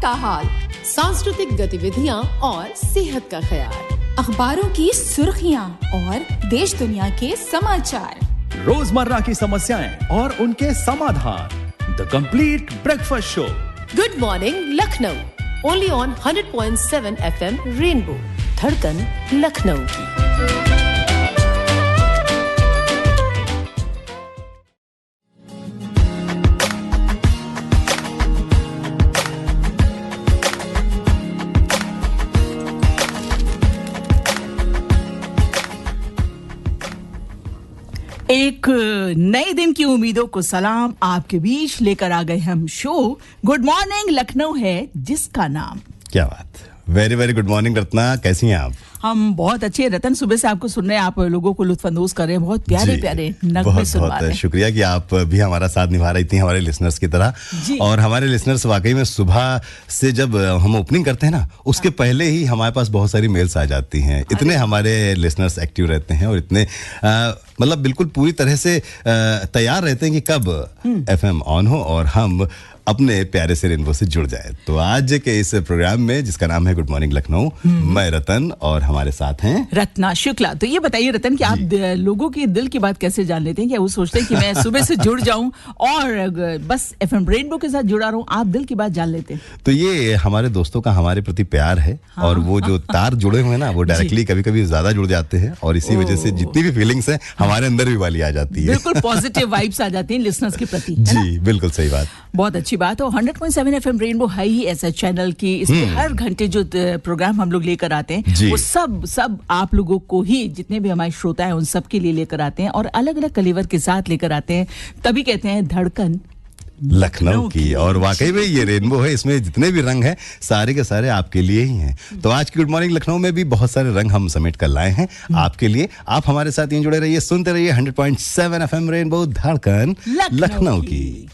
का हाल, सांस्कृतिक गतिविधियाँ और सेहत का ख्याल, अखबारों की सुर्खियाँ और देश दुनिया के समाचार, रोजमर्रा की समस्याएं और उनके समाधान। The complete breakfast show. Good morning Lucknow, only on 100.7 FM rainbow, धड़कन लखनऊ की। एक नए दिन की उम्मीदों को सलाम, आपके बीच लेकर आ गए हम शो गुड मॉर्निंग लखनऊ है जिसका नाम। क्या बात, very very good morning Ratna, कैसी हैं आप? हम बहुत अच्छे। रतन, सुबह से आपको सुन रहे हैं, आप लोगों को लुत्फानंदोज कर रहे हैं, बहुत प्यारे प्यारे नगमे सुनवा रहे हैं। बहुत शुक्रिया कि आप भी हमारा साथ निभा रही थी हमारे लिसनर्स की तरह। और हमारे लिसनर्स वाकई में सुबह से जब हम ओपनिंग करते हैं ना, उसके पहले ही हमारे पास बहुत सारी मेल्स आ जाती हैं। इतने हमारे लिसनर्स एक्टिव रहते हैं और इतने मतलब बिल्कुल पूरी तरह से तैयार रहते हैं कि कब FM ऑन हो और हम अपने प्यारे से रेनबो से जुड़ जाए। तो आज के इस प्रोग्राम में जिसका नाम है गुड मॉर्निंग लखनऊ, मैं रतन और हमारे साथ हैं रत्ना शुक्ला। तो ये बताइए रतन कि आप लोगों की दिल की बात कैसे जान लेते हैं? क्या वो सोचते हैं कि मैं सुबह से जुड़ जाऊं और बस FM रेनबो के साथ जुड़ा रहूं? आप दिल की बात जान लेते हैं? तो ये हमारे दोस्तों का हमारे प्रति प्यार है। और वो जो तार जुड़े हुए हैं ना, वो डायरेक्टली कभी कभी ज्यादा जुड़ जाते हैं और इसी वजह से जितनी भी फीलिंग्स हैं हमारे अंदर भी वाली आ जाती है। बिल्कुल पॉजिटिव वाइब्स आ जाती हैं लिसनर्स के प्रति। जी बिल्कुल सही बात, बहुत अच्छी बात। और 100.7 FM रेनबो है ही ऐसा चैनल की इसमें हर घंटे जो प्रोग्राम हम लोग लेकर आते हैं वो सब आप लोगों को ही, जितने भी हमारे श्रोता हैं उन सब के लिए लेकर आते हैं और अलग अलग कलेवर के साथ लेकर आते हैं। तभी कहते हैं धड़कन लखनऊ की। और वाकई में ये रेनबो है, इसमें जितने भी रंग हैं सारे के सारे आपके लिए ही हैं। तो आज की गुड मॉर्निंग लखनऊ में भी बहुत सारे रंग हम समेट कर लाए हैं आपके लिए। आप हमारे साथ यूं जुड़े रहिए, सुनते रहिए 100.7 FM रेनबो, धड़कन लखनऊ की।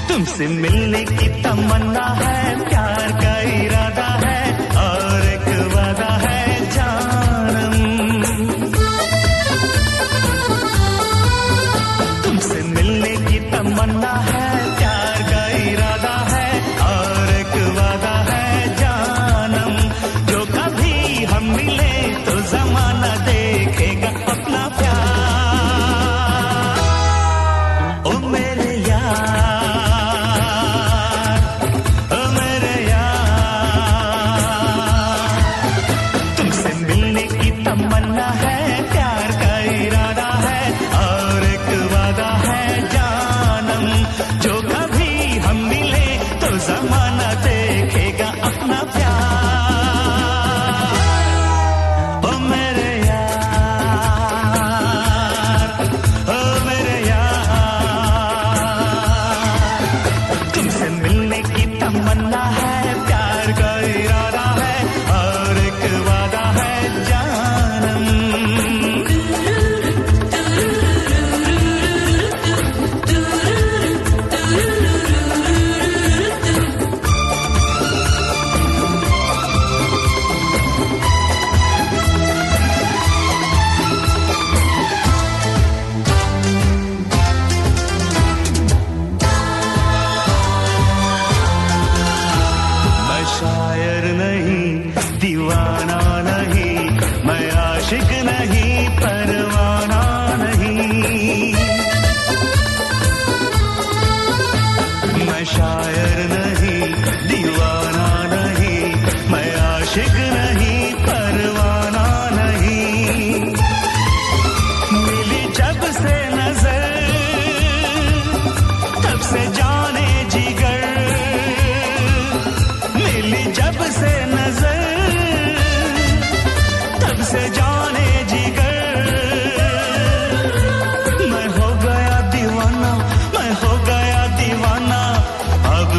तुमसे मिलने की तमन्ना है, प्यार का इरादा है और एक वादा है जानम। तुमसे मिलने की तमन्ना है, प्यार का इरादा है और एक वादा है जानम। जो कभी हम मिले तो जमाना देखेगा अपना प्यार। ओ मेरे यार,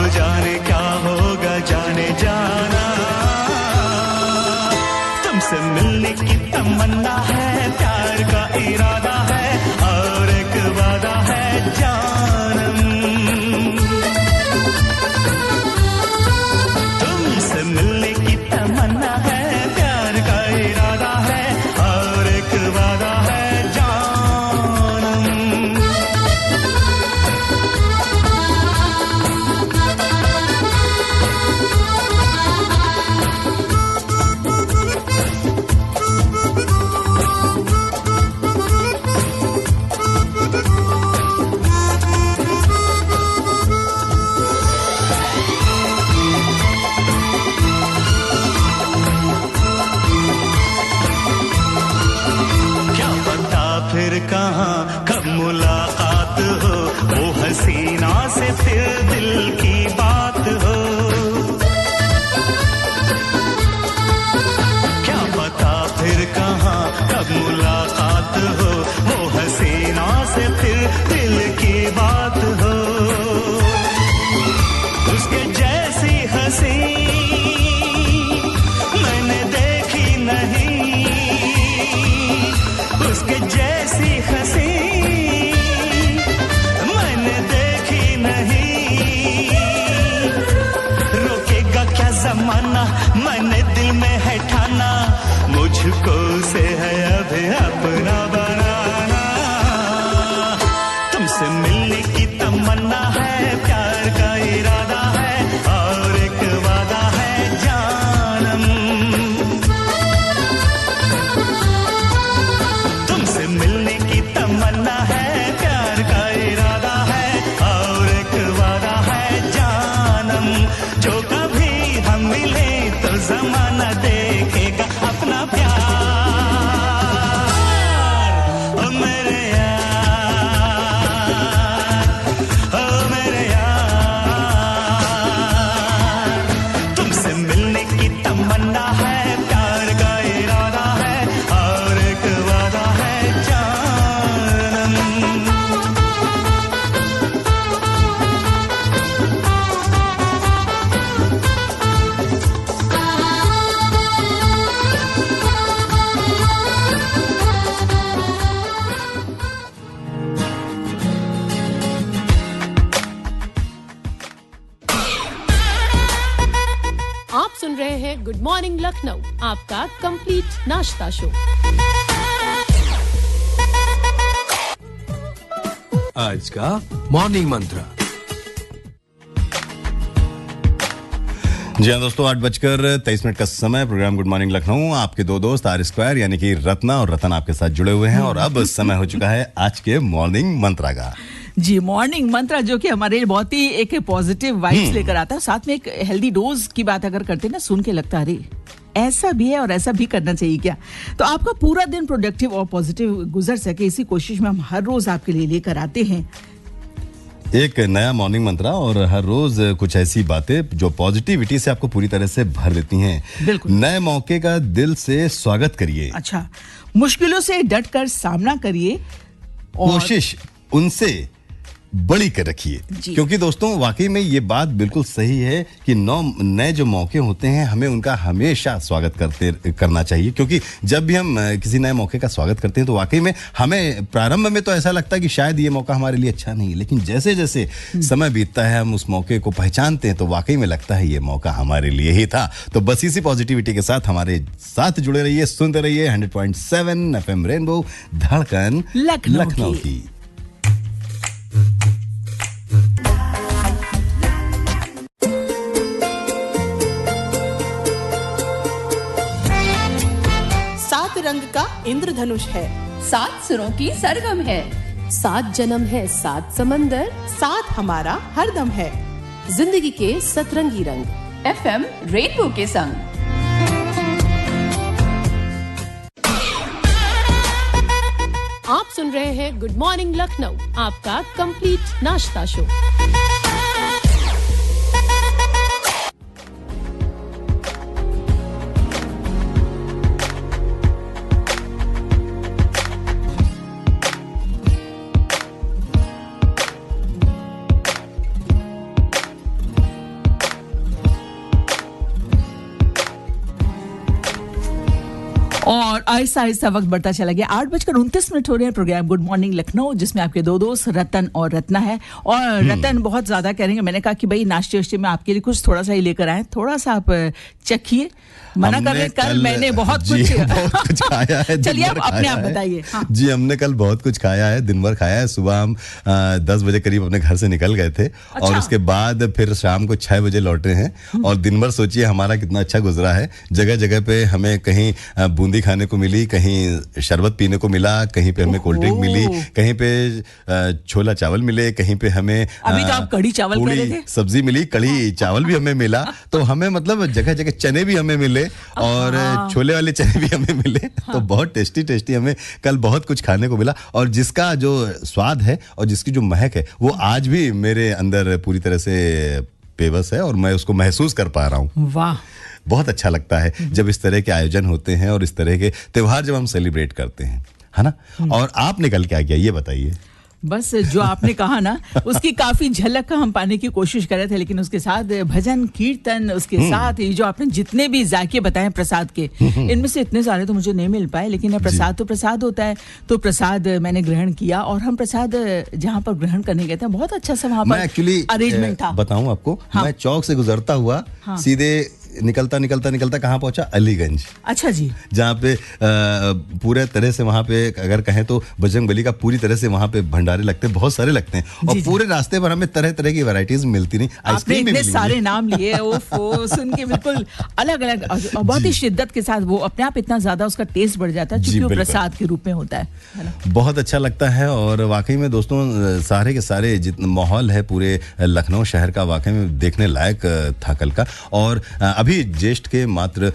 जाने क्या जाना, मैंने दिल में है ठाना, मुझको से है अभी अपना बनाना। तुमसे मिलने की तमन्ना है, प्यार का इरादा है और एक वादा है जानम। तुमसे मिलने की तमन्ना है, प्यार का इरादा है और एक वादा है जानम। जो कभी हम मिले तो जमाना देखेगा अपना प्यार। ओ मेरे यार, ओ मेरे यार, तुमसे मिलने की तमन्ना है, प्यार का इरादा है और एक वादा है जानम। आप सुन रहे हैं गुड मॉर्निंग लखनऊ, आपका कंप्लीट नाश्ता शो। आज का मॉर्निंग मंत्र। जी हाँ दोस्तों, 8:23 का समय। प्रोग्राम गुड मॉर्निंग लखनऊ, आपके दो दोस्त आर स्क्वायर यानी कि रत्ना और रतन आपके साथ जुड़े हुए हैं। और अब समय हो चुका है आज के मॉर्निंग मंत्रा का। जी, मॉर्निंग मंत्र जो कि हमारे बहुत ही एक पॉजिटिव वाइब्स लेकर आता है, साथ में एक हेल्दी डोज की बात अगर करते हैं ना, सुन के लगता है अरे ऐसा भी है और ऐसा भी करना चाहिए क्या। तो आपका पूरा दिन प्रोडक्टिव और पॉजिटिव गुजर सके, इसी कोशिश में हम हर रोज आपके लिए लेकर आते हैं एक नया मॉर्निंग मंत्रा और हर रोज कुछ ऐसी बातें जो पॉजिटिविटी से आपको पूरी तरह से भर देती हैं। बिल्कुल। नए मौके का दिल से स्वागत करिए। अच्छा, मुश्किलों से डट कर सामना करिए और कोशिश उनसे बड़ी कर रखिए, क्योंकि दोस्तों वाकई में ये बात बिल्कुल सही है कि नए जो मौके होते हैं हमें उनका हमेशा स्वागत करना चाहिए। क्योंकि जब भी हम किसी नए मौके का स्वागत करते हैं तो वाकई में हमें प्रारंभ में तो ऐसा लगता है कि शायद ये मौका हमारे लिए अच्छा नहीं है, लेकिन जैसे जैसे समय बीतता है हम उस मौके को पहचानते हैं तो वाकई में लगता है ये मौका हमारे लिए ही था। तो बस इसी पॉजिटिविटी के साथ हमारे साथ जुड़े रहिए, सुनते रहिए 100.7 FM रेनबो, धड़कन लखनऊ की। रंग का इंद्रधनुष है, 7 सुरों की सरगम है, 7 जन्म है, 7 समंदर, साथ हमारा हरदम है। जिंदगी के सतरंगी रंग FM रेनबो के संग। आप सुन रहे हैं गुड मॉर्निंग लखनऊ, आपका कंप्लीट नाश्ता शो। और आहिस्ता आहिस्ता वक्त बढ़ता चला गया। 8:29 हो रहे हैं। प्रोग्राम गुड मॉर्निंग लखनऊ जिसमें आपके दो दोस्त रतन और रत्ना है। और रतन बहुत ज्यादा करेंगे, मैंने कहा कि भाई नाश्ते वाश्ते में आपके लिए कुछ थोड़ा सा ही लेकर आए, थोड़ा सा आप चखिए। मना कर रहे, कल मैंने बहुत कुछ खाया है। चलिए आप अपने आप बताइए। हाँ। जी, हमने कल बहुत कुछ खाया है, दिन भर खाया है। सुबह हम 10 बजे करीब अपने घर से निकल गए थे। अच्छा। और उसके बाद फिर शाम को 6 बजे लौटे हैं। और दिन भर सोचिए हमारा कितना अच्छा गुजरा है। जगह जगह पे हमें कहीं बूंदी खाने को मिली, कहीं शरबत पीने को मिला, कहीं पे हमें कोल्ड ड्रिंक मिली, कहीं पे छोला चावल मिले, कहीं पे हमें अभी तो आप कढ़ी चावल कह रहे थे, सब्जी मिली, कढ़ी चावल भी हमें मिला। तो हमें मतलब जगह जगह चने भी हमें मिले और छोले वाले चने भी हमें मिले। तो बहुत टेस्टी हमें कल बहुत कुछ खाने को मिला। और जिसका जो स्वाद है और जिसकी जो महक है वो आज भी मेरे अंदर पूरी तरह से बेबस है और मैं उसको महसूस कर पा रहा हूँ। वाह, बहुत अच्छा लगता है जब इस तरह के आयोजन होते हैं और इस तरह के त्योहार जब हम सेलिब्रेट करते हैं, है ना। और आपने कल क्या किया ये बताइए। बस जो आपने कहा ना उसकी काफी झलक हम पाने की कोशिश कर रहे थे, लेकिन उसके साथ भजन कीर्तन, उसके साथ ये जो आपने जितने भी जायके बताए प्रसाद के, इनमें से इतने सारे तो मुझे नहीं मिल पाए, लेकिन प्रसाद तो प्रसाद होता है। तो प्रसाद मैंने ग्रहण किया और हम प्रसाद जहाँ पर ग्रहण करने गए थे बहुत अच्छा सा वहाँ पर एक्चुअली अरेंजमेंट था। बताऊं आपको, मैं चौक से गुजरता हुआ सीधे निकलता निकलता निकलता कहाँ पहुंचा, अलीगंज। अच्छा जी। जहाँ पे पूरे तरह से वहाँ पे अगर कहें तो बजरंगबली का पूरी तरह से वहाँ पे भंडारे लगते हैं, बहुत सारे लगते हैं और पूरे रास्ते पर हमें तरह तरह की वैरायटीज मिलती नहीं। आपने इतने सारे नाम लिए, वो सुन के बिल्कुल अलग अलग और बहुत ही शिद्दत के साथ, वो अपने आप इतना ज्यादा उसका टेस्ट बढ़ जाता है क्योंकि वो प्रसाद के रूप में होता है ना? बहुत अच्छा लगता है। और वाकई में दोस्तों सारे के सारे जितना माहौल है पूरे लखनऊ शहर का वाकई में देखने लायक था कल का। और अभी ज्येष्ठ के मात्र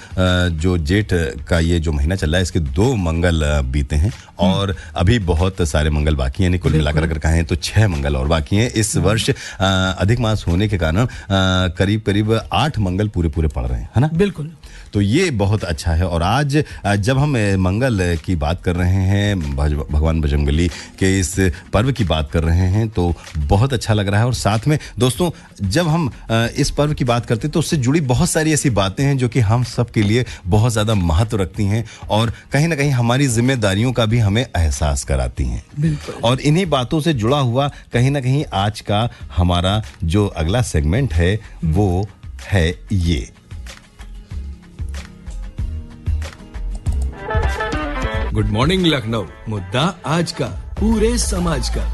जो जेठ का ये जो महीना चल रहा है इसके 2 मंगल बीते हैं और अभी बहुत सारे मंगल बाकी हैं। कुल मिलाकर अगर कहें तो 6 मंगल और बाकी हैं। इस वर्ष अधिक मास होने के कारण करीब करीब 8 मंगल पूरे पड़ रहे हैं, है ना? बिल्कुल। तो ये बहुत अच्छा है। और आज जब हम मंगल की बात कर रहे हैं, भगवान बजरंगबली के इस पर्व की बात कर रहे हैं तो बहुत अच्छा लग रहा है। और साथ में दोस्तों जब हम इस पर्व की बात करते हैं तो उससे जुड़ी बहुत सारी ऐसी बातें हैं जो कि हम सब के लिए बहुत ज़्यादा महत्व रखती हैं और कहीं ना कहीं हमारी जिम्मेदारियों का भी हमें एहसास कराती हैं। और इन्हीं बातों से जुड़ा हुआ कहीं ना कहीं आज का हमारा जो अगला सेगमेंट है वो है ये। गुड मॉर्निंग लखनऊ, मुद्दा आज का पूरे समाज का।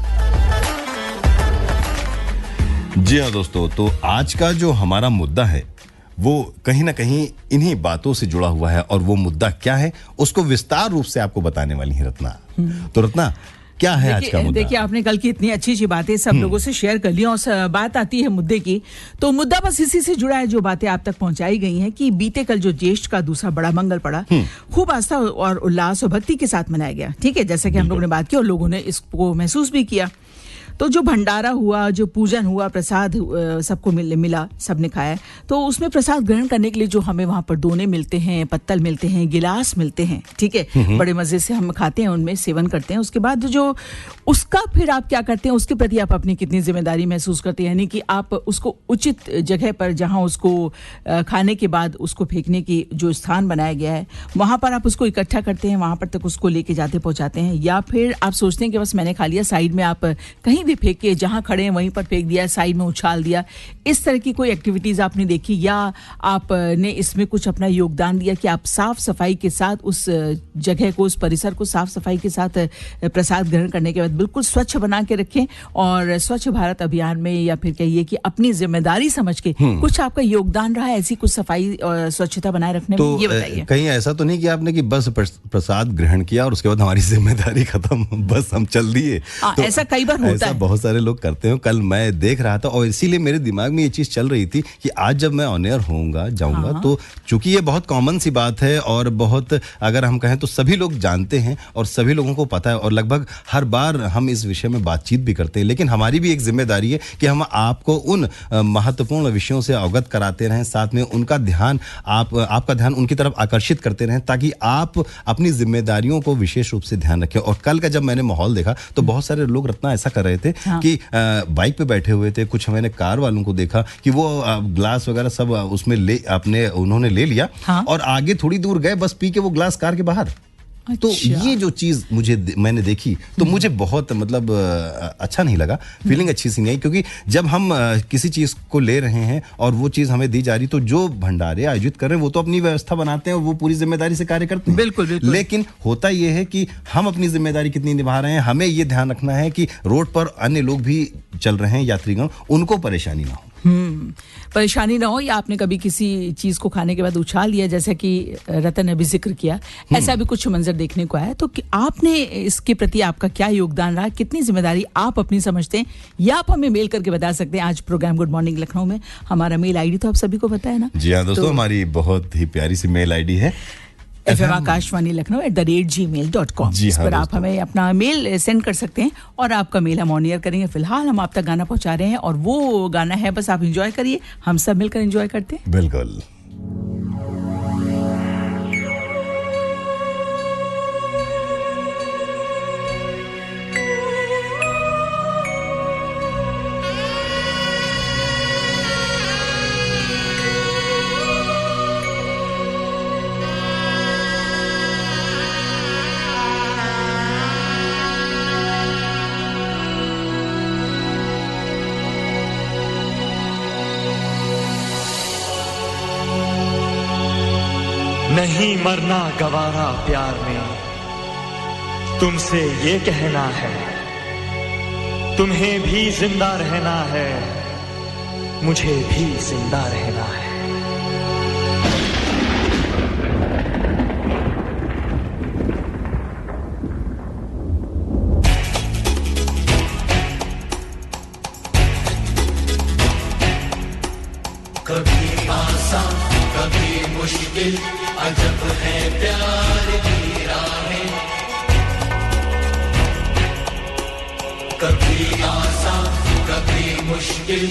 जी हाँ दोस्तों, तो आज का जो हमारा मुद्दा है वो कहीं ना कहीं इन्हीं बातों से जुड़ा हुआ है। और वो मुद्दा क्या है उसको विस्तार रूप से आपको बताने वाली है रत्ना। तो रत्ना क्या है आज का मुद्दा? देखिए आपने कल की इतनी अच्छी बातें सब लोगों से शेयर कर ली और बात आती है मुद्दे की, तो मुद्दा बस इसी से जुड़ा है जो बातें आप तक पहुंचाई गई हैं कि बीते कल जो ज्येष्ठ का दूसरा बड़ा मंगल पड़ा, खूब आस्था और उल्लास और भक्ति के साथ मनाया गया। ठीक है, जैसा कि हम लोगों ने बात की और लोगों ने इसको महसूस भी किया। तो जो भंडारा हुआ, जो पूजन हुआ, प्रसाद सबको मिला, सबने खाया। तो उसमें प्रसाद ग्रहण करने के लिए जो हमें वहां पर दोने मिलते हैं, पत्तल मिलते हैं, गिलास मिलते हैं, ठीक है, बड़े मजे से हम खाते हैं, उनमें सेवन करते हैं। उसके बाद जो उसका फिर आप क्या करते हैं, उसके प्रति आप अपनी कितनी जिम्मेदारी महसूस करते हैं, यानी कि आप उसको उचित जगह पर जहां उसको खाने के बाद उसको फेंकने की जो स्थान बनाया गया है वहां पर आप उसको इकट्ठा करते हैं, वहां पर तक उसको लेके जाते पहुंचाते हैं, या फिर आप सोचते हैं कि बस मैंने खा लिया, साइड में आप कहीं भी फेंक के जहां खड़े हैं वहीं पर फेंक दिया, साइड में उछाल दिया। इस तरह की कोई एक्टिविटीज आपने देखी या आपने इसमें कुछ अपना योगदान दिया कि आप साफ सफाई के साथ उस जगह को, उस परिसर को साफ सफाई के साथ प्रसाद ग्रहण करने के बाद बिल्कुल स्वच्छ बना के रखें और स्वच्छ भारत अभियान में या फिर कहिए कि अपनी जिम्मेदारी समझ के कुछ आपका योगदान रहा है ऐसी कुछ सफाई और स्वच्छता बनाए रखने में? ये बताइए। कहीं ऐसा तो नहीं कि आपने कि बस प्रसाद ग्रहण किया और उसके बाद हमारी जिम्मेदारी खत्म, बस हम चल दिए? तो ऐसा कई बार होता है, बहुत सारे लोग करते हैं। कल मैं देख रहा था और इसीलिए मेरे दिमाग में ये चीज चल रही थी कि आज जब मैं ऑन एयर जाऊंगा तो चूंकि ये बहुत कॉमन सी बात है और बहुत अगर हम कहें तो सभी लोग जानते हैं और सभी लोगों को पता है और लगभग हर बार हम इस विषय में बातचीत भी करते हैं, लेकिन हमारी भी एक जिम्मेदारी है कि हम आपको उन महत्वपूर्ण विषयों से अवगत कराते रहें, साथ में उनका ध्यान आपका ध्यान उनकी तरफ आकर्षित करते रहें ताकि आप अपनी जिम्मेदारियों को विशेष रूप से ध्यान रखें। और कल का जब मैंने माहौल देखा तो बहुत सारे लोग रत्ना ऐसा कर रहे थे कि बाइक पे बैठे हुए थे, कुछ मैंने कार वालों को देखा कि वो ग्लास वगैरह सब उसमें उन्होंने ले लिया और आगे थोड़ी दूर गए, बस पी के वो ग्लास कार के बाहर। तो ये जो चीज मैंने देखी तो मुझे बहुत मतलब अच्छा नहीं लगा, फीलिंग अच्छी सी नहीं आई, क्योंकि जब हम किसी चीज को ले रहे हैं और वो चीज हमें दी जा रही तो जो भंडारे आयोजित कर रहे हैं वो तो अपनी व्यवस्था बनाते हैं और वो पूरी जिम्मेदारी से कार्य करते हैं। बिल्कुल। लेकिन होता ये है कि हम अपनी जिम्मेदारी कितनी निभा रहे हैं, हमें ये ध्यान रखना है कि रोड पर अन्य लोग भी चल रहे हैं, यात्रीगण, उनको परेशानी ना हो। परेशानी ना हो, या आपने कभी किसी चीज को खाने के बाद उछाल दिया जैसा कि रतन ने भी जिक्र किया, ऐसा भी कुछ मंजर देखने को आया। तो आपने इसके प्रति आपका क्या योगदान रहा, कितनी जिम्मेदारी आप अपनी समझते हैं, या आप हमें मेल करके बता सकते हैं। आज प्रोग्राम गुड मॉर्निंग लखनऊ में हमारा मेल आईडी तो आप सभी को पता है ना? जी हाँ दोस्तों, हमारी बहुत ही प्यारी सी मेल आईडी है fmakashvani.gmail.com। इस पर आप हमें अपना मेल सेंड कर सकते हैं और आपका मेल हम ऑन एयर करेंगे। फिलहाल हम आप तक गाना पहुंचा रहे हैं और वो गाना है, बस आप एंजॉय करिए, हम सब मिलकर एंजॉय करते हैं। बिल्कुल। नहीं मरना गवारा प्यार में, तुमसे ये कहना है, तुम्हें भी जिंदा रहना है, मुझे भी जिंदा रहना है। कभी आसान कभी मुश्किल, अजब है प्यार की राहें। कभी आसान कभी मुश्किल,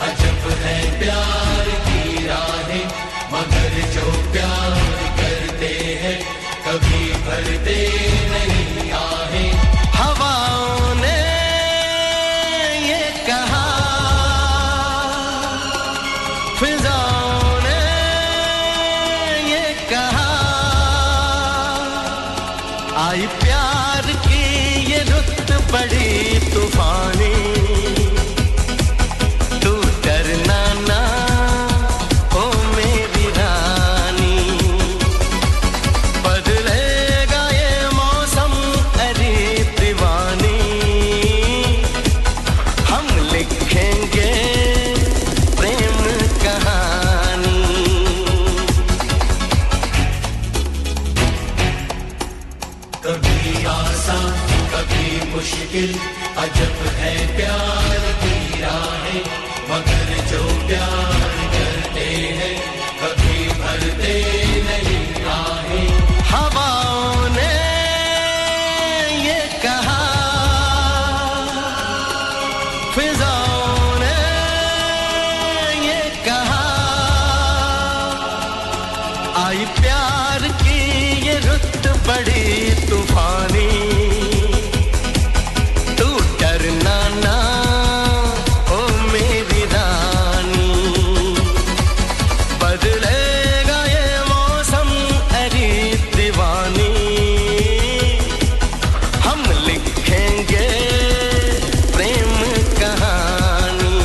अजब है प्यार की राहें। मगर जो प्यार करते हैं कभी भरते नहीं आहें। हवाओं ने ये कहा, फिजाओं ने ये कहा, आई प्यार की ये रुत बड़ी तूफानी। तू डरना ना ओ मेरी रानी, बदलेगा ये मौसम अरे दीवानी। हम लिखेंगे प्रेम कहानी। कभी आसान कभी मुश्किल, अजब है प्यार की राहें। मगर जो प्यार करते हैं कभी भरते नहीं आहें। हवाओं ने ये कहा, फिजाओं ने ये कहा, आई प्यार की ये रुत बड़ी तूफानी। तू डरना ना ओ मेरी रानी, बदलेगा ये मौसम अरे दीवानी। हम लिखेंगे प्रेम कहानी।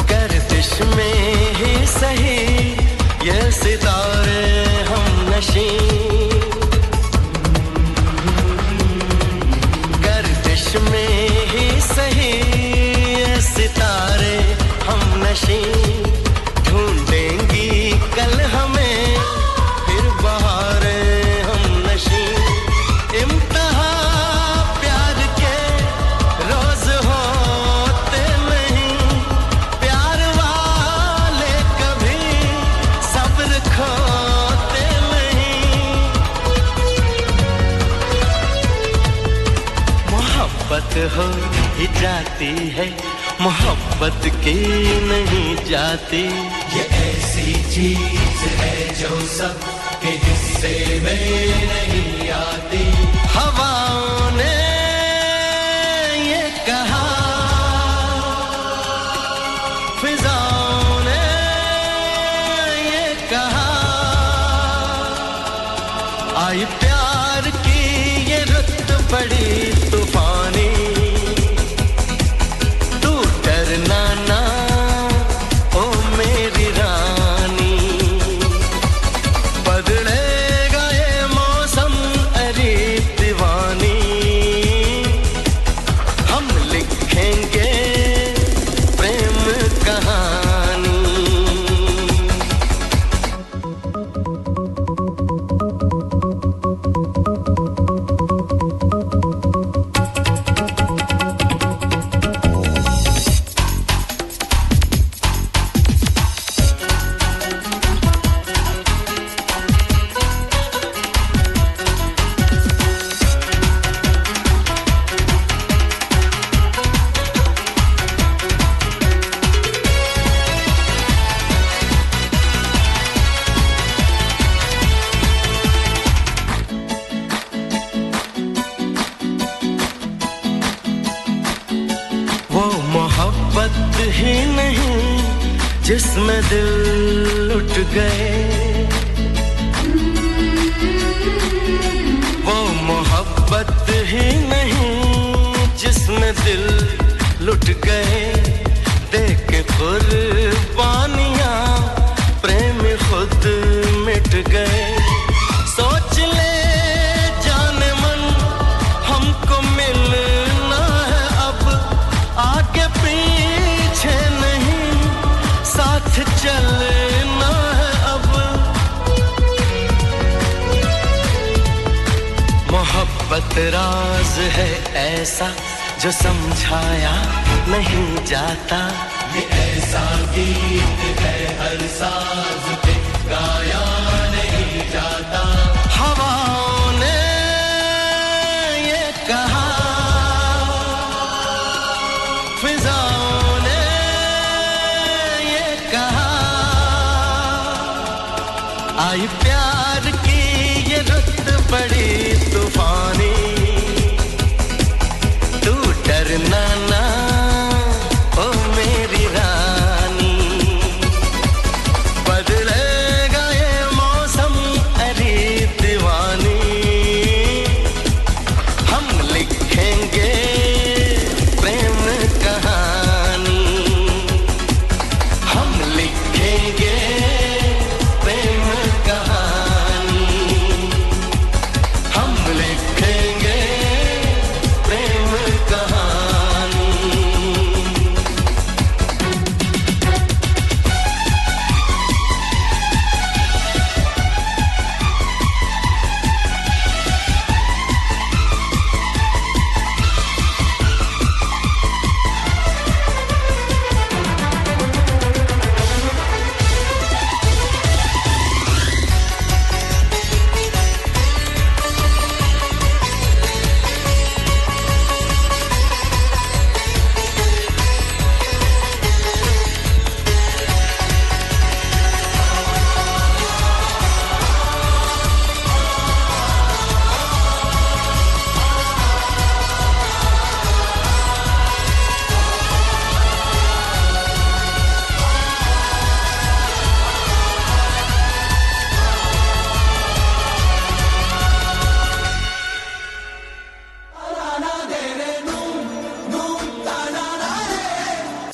गर्दिश में ही सही ये सितारे हम नशी। गर्दिश में ही सही ये सितारे हम नशी। ढूंढेंगी कल हमें फिर बहारें हम नशी। इम्तिहा प्यार के रोज होते नहीं, प्यार वाले कभी सब्र खोते नहीं। मोहब्बत हो ही जाती है, मोहब्बत की नहीं जाती। ये ऐसी चीज है जो सब के हिस्से में नहीं आती। हवाओं ने ये कहा, फिजाओं ने ये कहा, आई प्यार की ये रुत बड़ी तूफानी। तू डरना ना ओ मेरी रानी, बदलेगा ये मौसम अरे दीवानी। हम लिखेंगे प्रेम कहानी। जिसमें दिल उठ गए वो मोहब्बत ही नहीं जिसमें दिल लुट गए देख के कुर्बानियां प्रेम खुद मिट गए सोच ले जाने मन हमको मिलना है अब आगे पीछे नहीं साथ चलना है अब मोहब्बत राज है ऐसा जो समझाया नहीं जाता ये ऐसा गीत है हर साज पे गाया नहीं जाता हवाओं ने ये कहा फिजाओं ने ये कहा आई प्यार की ये रुत बड़ी तूफानी तू डरना ना ओ मेरी रानी बदलेगा ये मौसम अरे दीवानी हम लिखेंगे प्रेम कहानी हम लिखेंगे प्रेम कहानी हम लिखेंगे प्रेम कहानी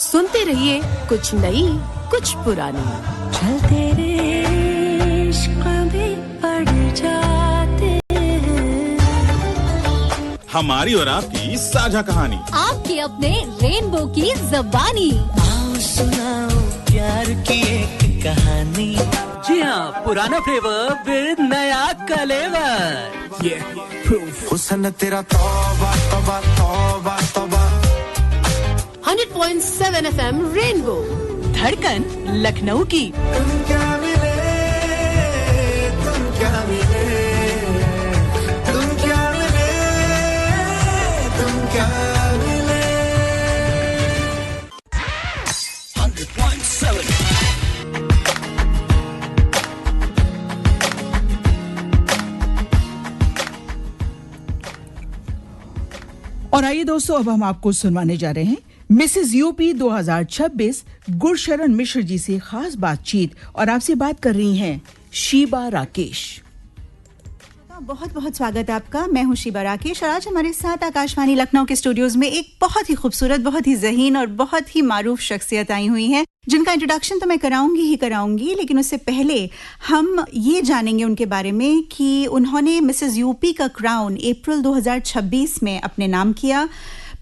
सुनते रहिए कुछ नई कुछ पुरानी चलते रे इश्क में पड़ जाते हैं हमारी और आपकी साझा कहानी आपके अपने रेनबो की ज़बानी आओ सुनाओ प्यार की एक कहानी जी हाँ पुराना फ्लेवर विद नया कलेवर ये हुस्न तेरा तौबा तौबा तौबा तौबा 100.7 FM रेनबो धड़कन लखनऊ की तुम क्या मिले तुम क्या मिले तुम क्या मिले तुम क्या मिले 100.7 और आइए दोस्तों अब हम आपको सुनवाने जा रहे हैं मिसेस यूपी 2026 गुरशरण मिश्र जी से खास बातचीत और आपसे बात कर रही हैं शीबा राकेश। बहुत बहुत स्वागत है आपका। मैं हूं शीबा राकेश और आज हमारे साथ आकाशवाणी लखनऊ के स्टूडियोज में एक बहुत ही खूबसूरत, बहुत ही ज़हीन और बहुत ही मारूफ शख्सियत आई हुई हैं जिनका इंट्रोडक्शन तो मैं कराऊंगी, लेकिन उससे पहले हम ये जानेंगे उनके बारे में कि उन्होंने मिसेस यूपी का क्राउन अप्रैल 2026 में अपने नाम किया।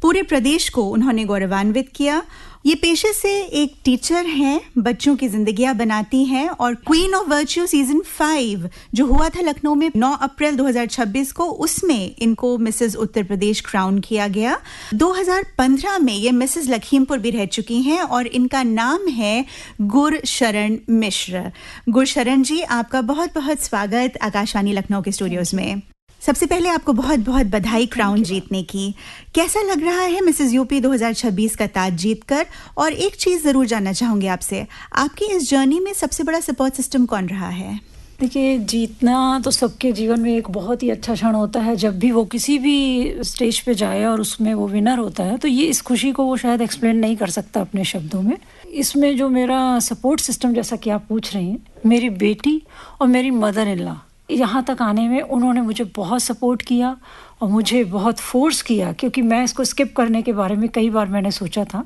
पूरे प्रदेश को उन्होंने गौरवान्वित किया। ये पेशे से एक टीचर हैं, बच्चों की जिंदगियां बनाती हैं और क्वीन ऑफ वर्च्यू सीजन 5 जो हुआ था लखनऊ में 9 अप्रैल 2026 को, उसमें इनको मिसेस उत्तर प्रदेश क्राउन किया गया। 2015 में ये मिसेस लखीमपुर भी रह चुकी हैं और इनका नाम है गुरशरण मिश्र। गुरशरण जी, आपका बहुत बहुत स्वागत आकाशवाणी लखनऊ के स्टूडियोज में। सबसे पहले आपको बहुत बहुत बधाई क्राउन जीतने की। कैसा लग रहा है मिसेस यूपी 2026 का ताज जीतकर? और एक चीज़ ज़रूर जानना चाहूँगी आपसे, आपकी इस जर्नी में सबसे बड़ा सपोर्ट सिस्टम कौन रहा है? देखिए, जीतना तो सबके जीवन में एक बहुत ही अच्छा क्षण होता है। जब भी वो किसी भी स्टेज पे जाए और उसमें वो विनर होता है, तो ये इस खुशी को वो शायद एक्सप्लेन नहीं कर सकता अपने शब्दों में। इसमें जो मेरा सपोर्ट सिस्टम, जैसा कि आप पूछ रही हैं, मेरी बेटी और मेरी मदर इन लॉ, यहाँ तक आने में उन्होंने मुझे बहुत सपोर्ट किया और मुझे बहुत फोर्स किया, क्योंकि मैं इसको स्किप करने के बारे में कई बार मैंने सोचा था,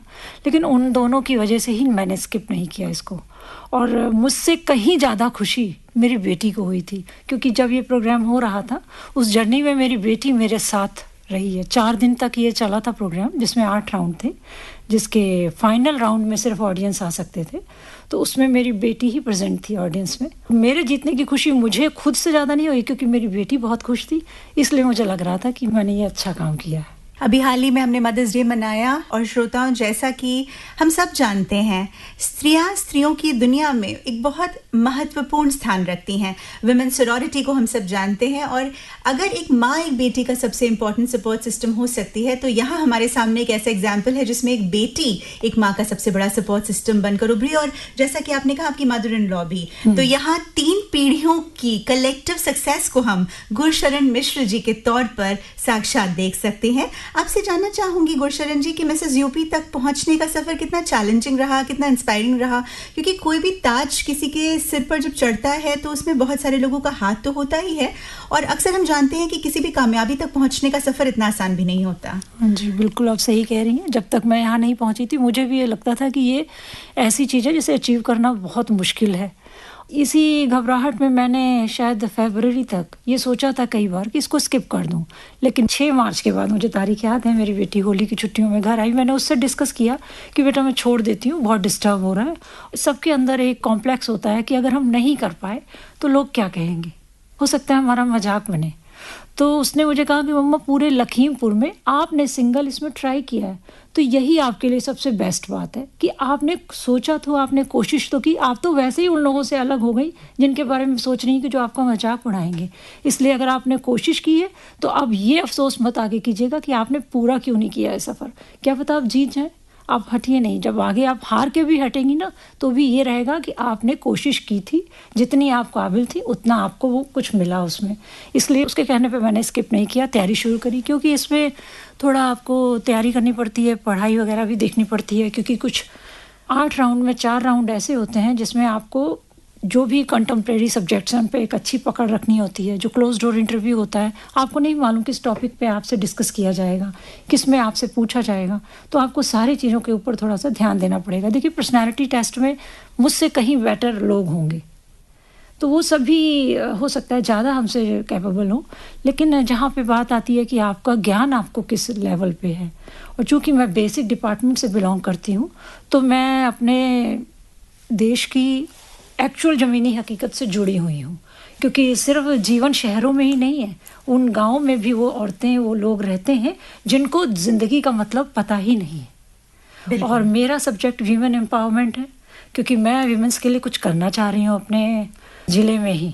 लेकिन उन दोनों की वजह से ही मैंने स्किप नहीं किया इसको। और मुझसे कहीं ज़्यादा खुशी मेरी बेटी को हुई थी, क्योंकि जब ये प्रोग्राम हो रहा था उस जर्नी में मेरी बेटी मेरे साथ रही है। 4 दिन तक ये चला था प्रोग्राम, जिसमें 8 राउंड थे, जिसके फाइनल राउंड में सिर्फ ऑडियंस आ सकते थे। तो उसमें मेरी बेटी ही प्रेजेंट थी ऑडियंस में। मेरे जीतने की खुशी मुझे खुद से ज़्यादा नहीं हुई, क्योंकि मेरी बेटी बहुत खुश थी, इसलिए मुझे लग रहा था कि मैंने ये अच्छा काम किया है। अभी हाल ही में हमने मदर्स डे मनाया और श्रोताओं, जैसा कि हम सब जानते हैं, स्त्रियों की दुनिया में एक बहुत महत्वपूर्ण स्थान रखती हैं। वुमेन सॉरोरिटी को हम सब जानते हैं, और अगर एक माँ एक बेटी का सबसे इम्पोर्टेंट सपोर्ट सिस्टम हो सकती है, तो यहाँ हमारे सामने एक ऐसा एग्जाम्पल है जिसमें एक बेटी एक माँ का सबसे बड़ा सपोर्ट सिस्टम बनकर उभरी। और जैसा कि आपने कहा, आपकी मदर इन लॉ भी, तो यहाँ 3 पीढ़ियों की कलेक्टिव सक्सेस को हम गुरशरण मिश्र जी के तौर पर साक्षात देख सकते हैं। आपसे जानना चाहूंगी गुरशरण जी कि मिसेस यूपी तक पहुंचने का सफर कितना चैलेंजिंग रहा, कितना इंस्पायरिंग रहा, क्योंकि कोई भी ताज किसी के सिर पर जब चढ़ता है तो उसमें बहुत सारे लोगों का हाथ तो होता ही है, और अक्सर हम जानते हैं कि किसी भी कामयाबी तक पहुंचने का सफर इतना आसान भी नहीं होता। जी बिल्कुल, आप सही कह रही हैं। जब तक मैं यहाँ नहीं पहुंची थी, मुझे भी ये लगता था कि ये ऐसी चीज़ है जिसे अचीव करना बहुत मुश्किल है। इसी घबराहट में मैंने शायद फरवरी तक ये सोचा था कई बार कि इसको स्किप कर दूं, लेकिन 6 मार्च के बाद, मुझे तारीख याद है, मेरी बेटी होली की छुट्टियों में घर आई। मैंने उससे डिस्कस किया कि बेटा मैं छोड़ देती हूँ, बहुत डिस्टर्ब हो रहा है। सबके अंदर एक कॉम्प्लेक्स होता है कि अगर हम नहीं कर पाए तो लोग क्या कहेंगे, हो सकता है हमारा मजाक बने। तो उसने मुझे कहा कि मम्मा, पूरे लखीमपुर में आपने सिंगल इसमें ट्राई किया है, तो यही आपके लिए सबसे बेस्ट बात है कि आपने सोचा तो, आपने कोशिश तो की। आप तो वैसे ही उन लोगों से अलग हो गई जिनके बारे में सोच रही हैं कि जो आपका मजाक उड़ाएंगे। इसलिए अगर आपने कोशिश की है तो अब ये अफसोस मत आगे कीजिएगा कि आपने पूरा क्यों नहीं किया है सफ़र। क्या पता आप जीत जाएं, आप हटिए नहीं। जब आगे आप हार के भी हटेंगी ना, तो भी ये रहेगा कि आपने कोशिश की थी, जितनी आप काबिल थी उतना आपको वो कुछ मिला उसमें। इसलिए उसके कहने पे मैंने स्किप नहीं किया, तैयारी शुरू करी, क्योंकि इसमें थोड़ा आपको तैयारी करनी पड़ती है, पढ़ाई वगैरह भी देखनी पड़ती है, क्योंकि कुछ 8 राउंड में 4 राउंड ऐसे होते हैं जिसमें आपको जो भी कंटेम्प्रेरी सब्जेक्ट्स हैं उन पे एक अच्छी पकड़ रखनी होती है। जो क्लोज डोर इंटरव्यू होता है, आपको नहीं मालूम किस टॉपिक पे आपसे डिस्कस किया जाएगा, किस में आपसे पूछा जाएगा, तो आपको सारी चीज़ों के ऊपर थोड़ा सा ध्यान देना पड़ेगा। देखिए, पर्सनैलिटी टेस्ट में मुझसे कहीं बेटर लोग होंगे, तो वो सभी हो सकता है ज़्यादा हमसे कैपेबल हो, लेकिन जहाँ पे बात आती है कि आपका ज्ञान आपको किस लेवल पे है, और चूँकि मैं बेसिक डिपार्टमेंट से बिलोंग करती हूँ, तो मैं अपने देश की एक्चुअल ज़मीनी हकीकत से जुड़ी हुई हूँ, क्योंकि सिर्फ जीवन शहरों में ही नहीं है, उन गाँव में भी वो औरतें, वो लोग रहते हैं जिनको ज़िंदगी का मतलब पता ही नहीं है। और मेरा सब्जेक्ट वीमेन एम्पावरमेंट है, क्योंकि मैं वीमेंस के लिए कुछ करना चाह रही हूँ अपने ज़िले में ही,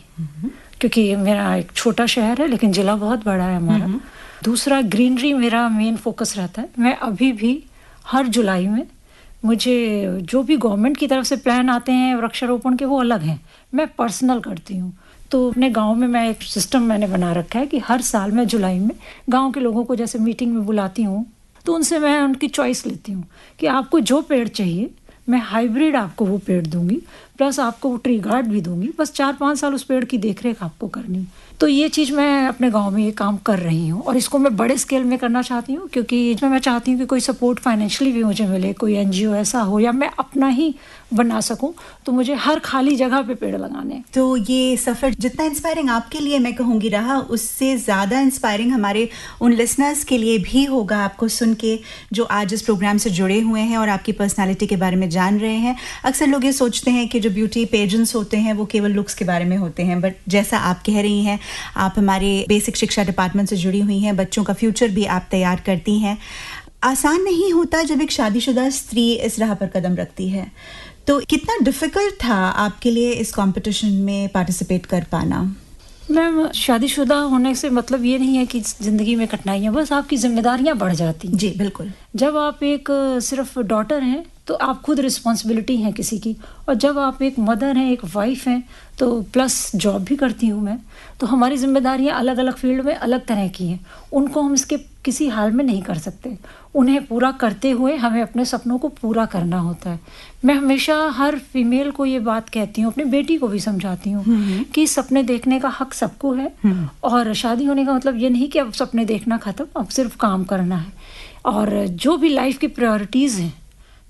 क्योंकि मेरा एक छोटा शहर है लेकिन ज़िला बहुत बड़ा है हमारा। दूसरा, ग्रीनरी मेरा मेन फोकस रहता है। मैं अभी भी हर जुलाई में, मुझे जो भी गवर्नमेंट की तरफ से प्लान आते हैं वृक्षारोपण के, वो अलग हैं, मैं पर्सनल करती हूँ। तो अपने गांव में मैं एक सिस्टम मैंने बना रखा है कि हर साल मैं जुलाई में गांव के लोगों को जैसे मीटिंग में बुलाती हूँ, तो उनसे मैं उनकी चॉइस लेती हूँ कि आपको जो पेड़ चाहिए, मैं हाइब्रिड आपको वो पेड़ दूंगी, प्लस आपको वो ट्री गार्ड भी दूंगी, बस 4-5 साल उस पेड़ की देखरेख आपको करनी। तो ये चीज़ मैं अपने गांव में ये काम कर रही हूँ, और इसको मैं बड़े स्केल में करना चाहती हूँ, क्योंकि मैं चाहती हूँ कि कोई सपोर्ट फाइनेंशियली भी मुझे मिले, कोई एनजीओ ऐसा हो, या मैं अपना ही बना सकूं, तो मुझे हर खाली जगह पे पेड़ लगाने। तो ये सफ़र जितना इंस्पायरिंग आपके लिए मैं कहूँगी रहा, उससे ज़्यादा इंस्पायरिंग हमारे उन लिसनर्स के लिए भी होगा आपको सुन के, जो आज इस प्रोग्राम से जुड़े हुए हैं और आपकी पर्सनालिटी के बारे में जान रहे हैं। अक्सर लोग ये सोचते हैं कि जो ब्यूटी पेजेंट्स होते हैं वो केवल लुक्स के बारे में होते हैं, बट जैसा आप कह रही हैं, आप हमारे बेसिक शिक्षा डिपार्टमेंट से जुड़ी हुई हैं, बच्चों का फ्यूचर भी आप तैयार करती हैं। आसान नहीं होता जब एक शादीशुदा स्त्री इस राह पर कदम रखती है, तो कितना डिफ़िकल्ट था आपके लिए इस कंपटीशन में पार्टिसिपेट कर पाना? मैम, शादीशुदा होने से मतलब ये नहीं है कि ज़िंदगी में कठिनाइयाँ, बस आपकी जिम्मेदारियाँ बढ़ जाती हैं। जी बिल्कुल। जब आप एक सिर्फ डॉटर हैं तो आप खुद रिस्पॉन्सिबिलिटी हैं किसी की। और जब आप एक मदर हैं, एक वाइफ हैं, तो प्लस जॉब भी करती हूँ मैं, तो हमारी जिम्मेदारियाँ अलग अलग फील्ड में अलग तरह की हैं। उनको हम इसके किसी हाल में नहीं कर सकते। उन्हें पूरा करते हुए हमें अपने सपनों को पूरा करना होता है। मैं हमेशा हर फीमेल को ये बात कहती हूँ, अपनी बेटी को भी समझाती हूँ कि सपने देखने का हक सबको है, और शादी होने का मतलब ये नहीं कि अब सपने देखना ख़त्म, अब सिर्फ काम करना है। और जो भी लाइफ की प्रायोरिटीज़ हैं,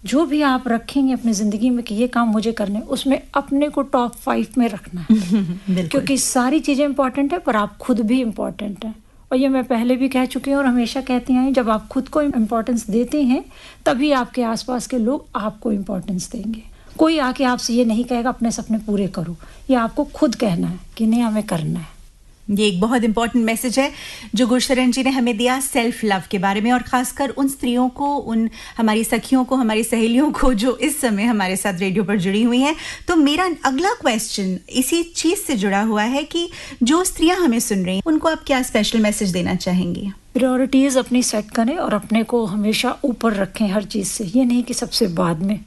जो भी आप रखेंगे अपनी ज़िंदगी में कि ये काम मुझे करने, उसमें अपने को टॉप 5 में रखना है। क्योंकि सारी चीज़ें इंपॉर्टेंट है, पर आप खुद भी इम्पॉर्टेंट हैं। और ये मैं पहले भी कह चुकी हूँ और हमेशा कहती आई, जब आप खुद को इम्पोर्टेंस देते हैं तभी आपके आसपास के लोग आपको इम्पोर्टेंस देंगे। कोई आके आपसे ये नहीं कहेगा अपने सपने पूरे करो, ये आपको खुद कहना है कि नहीं हमें करना है। ये एक बहुत इंपॉर्टेंट मैसेज है जो गुरशरण जी ने हमें दिया सेल्फ लव के बारे में, और खासकर उन स्त्रियों को, उन हमारी सखियों को, हमारी सहेलियों को जो इस समय हमारे साथ रेडियो पर जुड़ी हुई हैं। तो मेरा अगला क्वेश्चन इसी चीज़ से जुड़ा हुआ है कि जो स्त्रियां हमें सुन रही हैं उनको आप क्या स्पेशल मैसेज देना चाहेंगी? प्रायोरिटीज़ अपनी सेट करें और अपने को हमेशा ऊपर रखें हर चीज़ से, ये नहीं कि सबसे बाद में।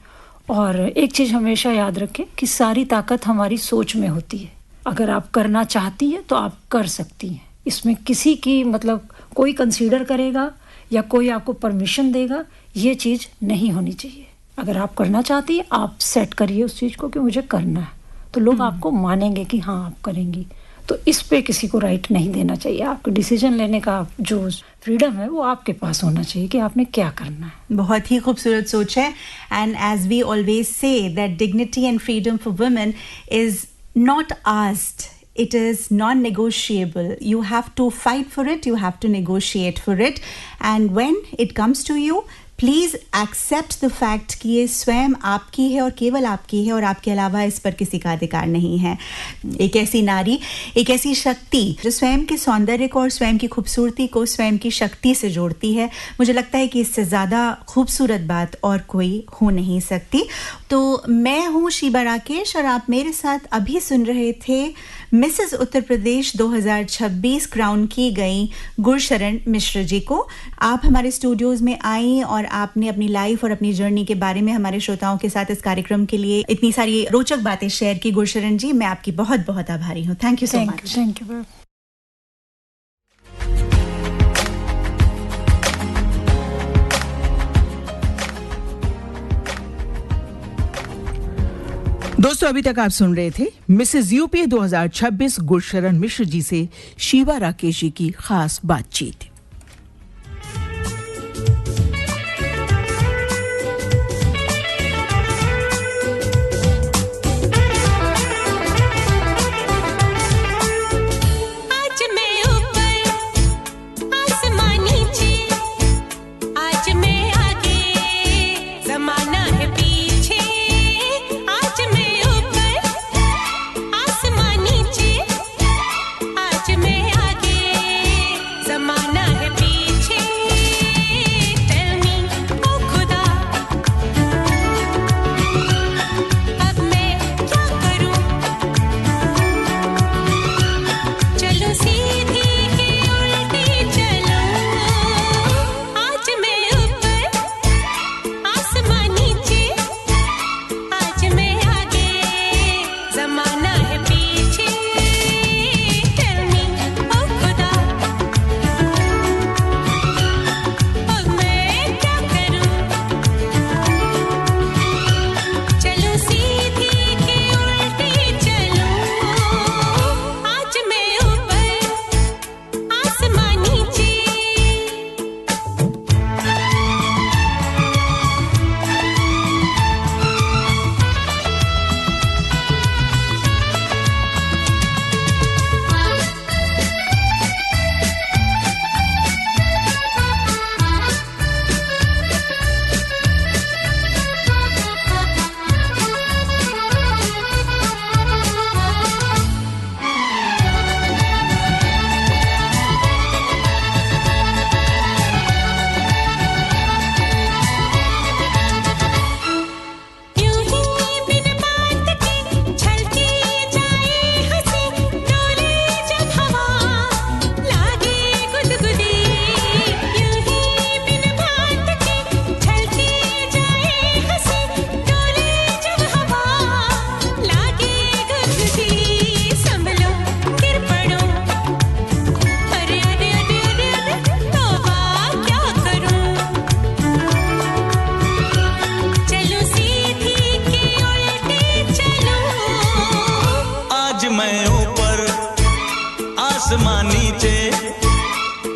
और एक चीज़ हमेशा याद रखें कि सारी ताकत हमारी सोच में होती है। अगर आप करना चाहती हैं तो आप कर सकती हैं। इसमें किसी की मतलब कोई कंसीडर करेगा या कोई आपको परमिशन देगा, ये चीज़ नहीं होनी चाहिए। अगर आप करना चाहती हैं, आप सेट करिए उस चीज़ को कि मुझे करना है, तो लोग आपको मानेंगे कि हाँ आप करेंगी। तो इस पे किसी को राइट नहीं देना चाहिए। आपको डिसीजन लेने का जो फ्रीडम है वो आपके पास होना चाहिए कि आपने क्या करना है। बहुत ही खूबसूरत सोच है। And as we always say that dignity and freedom for women is not asked, it is non-negotiable. You have to fight for it, you have to negotiate for it, and when it comes to you, please accept the fact कि ये स्वयं आपकी है और केवल आपकी है, और आपके अलावा इस पर किसी का अधिकार नहीं है। एक ऐसी नारी, एक ऐसी शक्ति जो स्वयं के सौंदर्य को और स्वयं की खूबसूरती को स्वयं की शक्ति से जोड़ती है, मुझे लगता है कि इससे ज़्यादा खूबसूरत बात और कोई हो नहीं सकती। तो मैं हूँ शीबा राकेश और आप मेरे साथ अभी सुन रहे थे मिसेस उत्तर प्रदेश 2026 क्राउन की गई गुरशरण मिश्र जी को। आप हमारे स्टूडियोज़ में आई और आपने अपनी लाइफ और अपनी जर्नी के बारे में हमारे श्रोताओं के साथ इस कार्यक्रम के लिए इतनी सारी रोचक बातें शेयर की। गुरशरण जी, मैं आपकी बहुत बहुत आभारी हूँ। Thank you so much. Thank you. दोस्तों, अभी तक आप सुन रहे थे मिसेस यूपी 2026 गुरशरण मिश्र जी से शीबा राकेश जी की खास बातचीत। जमाना आसमान नीचे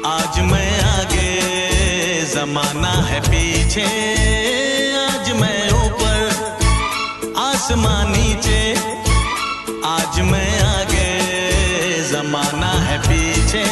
आज मैं आगे जमाना है पीछे आज मैं ऊपर आसमान नीचे आज मैं आगे जमाना है पीछे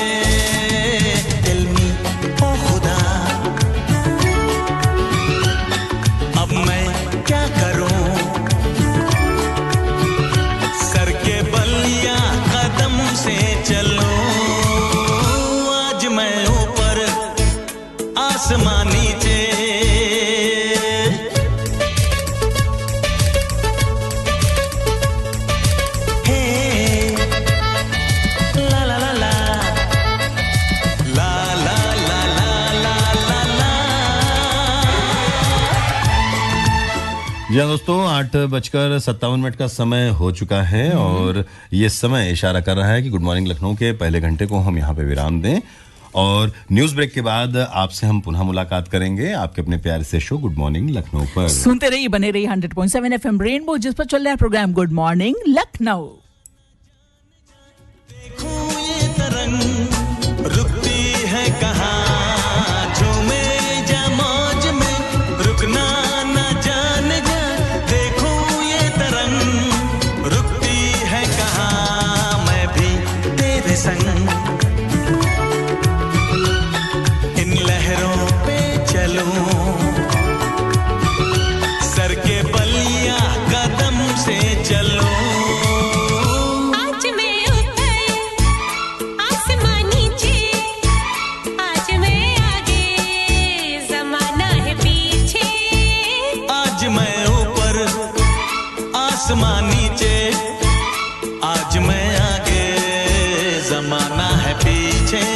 आसमान नीचे हे ला ला ला ला ला ला ला ला ला ला। जी हाँ दोस्तों, 8:57 का समय हो चुका है और ये समय इशारा कर रहा है कि गुड मॉर्निंग लखनऊ के पहले घंटे को हम यहाँ पे विराम दें और न्यूज ब्रेक के बाद आपसे हम पुनः मुलाकात करेंगे आपके अपने प्यारे से शो गुड मॉर्निंग लखनऊ पर। सुनते रहिए, बने रहिए 100.7 एफएम रेनबो, जिस पर चल रहा है प्रोग्राम गुड मॉर्निंग लखनऊ। देखो ये तरंग रुकती है कहाँ, झूमे जा मौज में रुकना ना जान जा। देखो ये तरंग रुकती है कहाँ, मैं भी तेरे संग सर के बलिया कदम से चलो। आज मैं ऊपर आसमान नीचे आज मैं आगे जमाना है पीछे। आज मैं ऊपर आसमान नीचे आज मैं आगे जमाना है पीछे।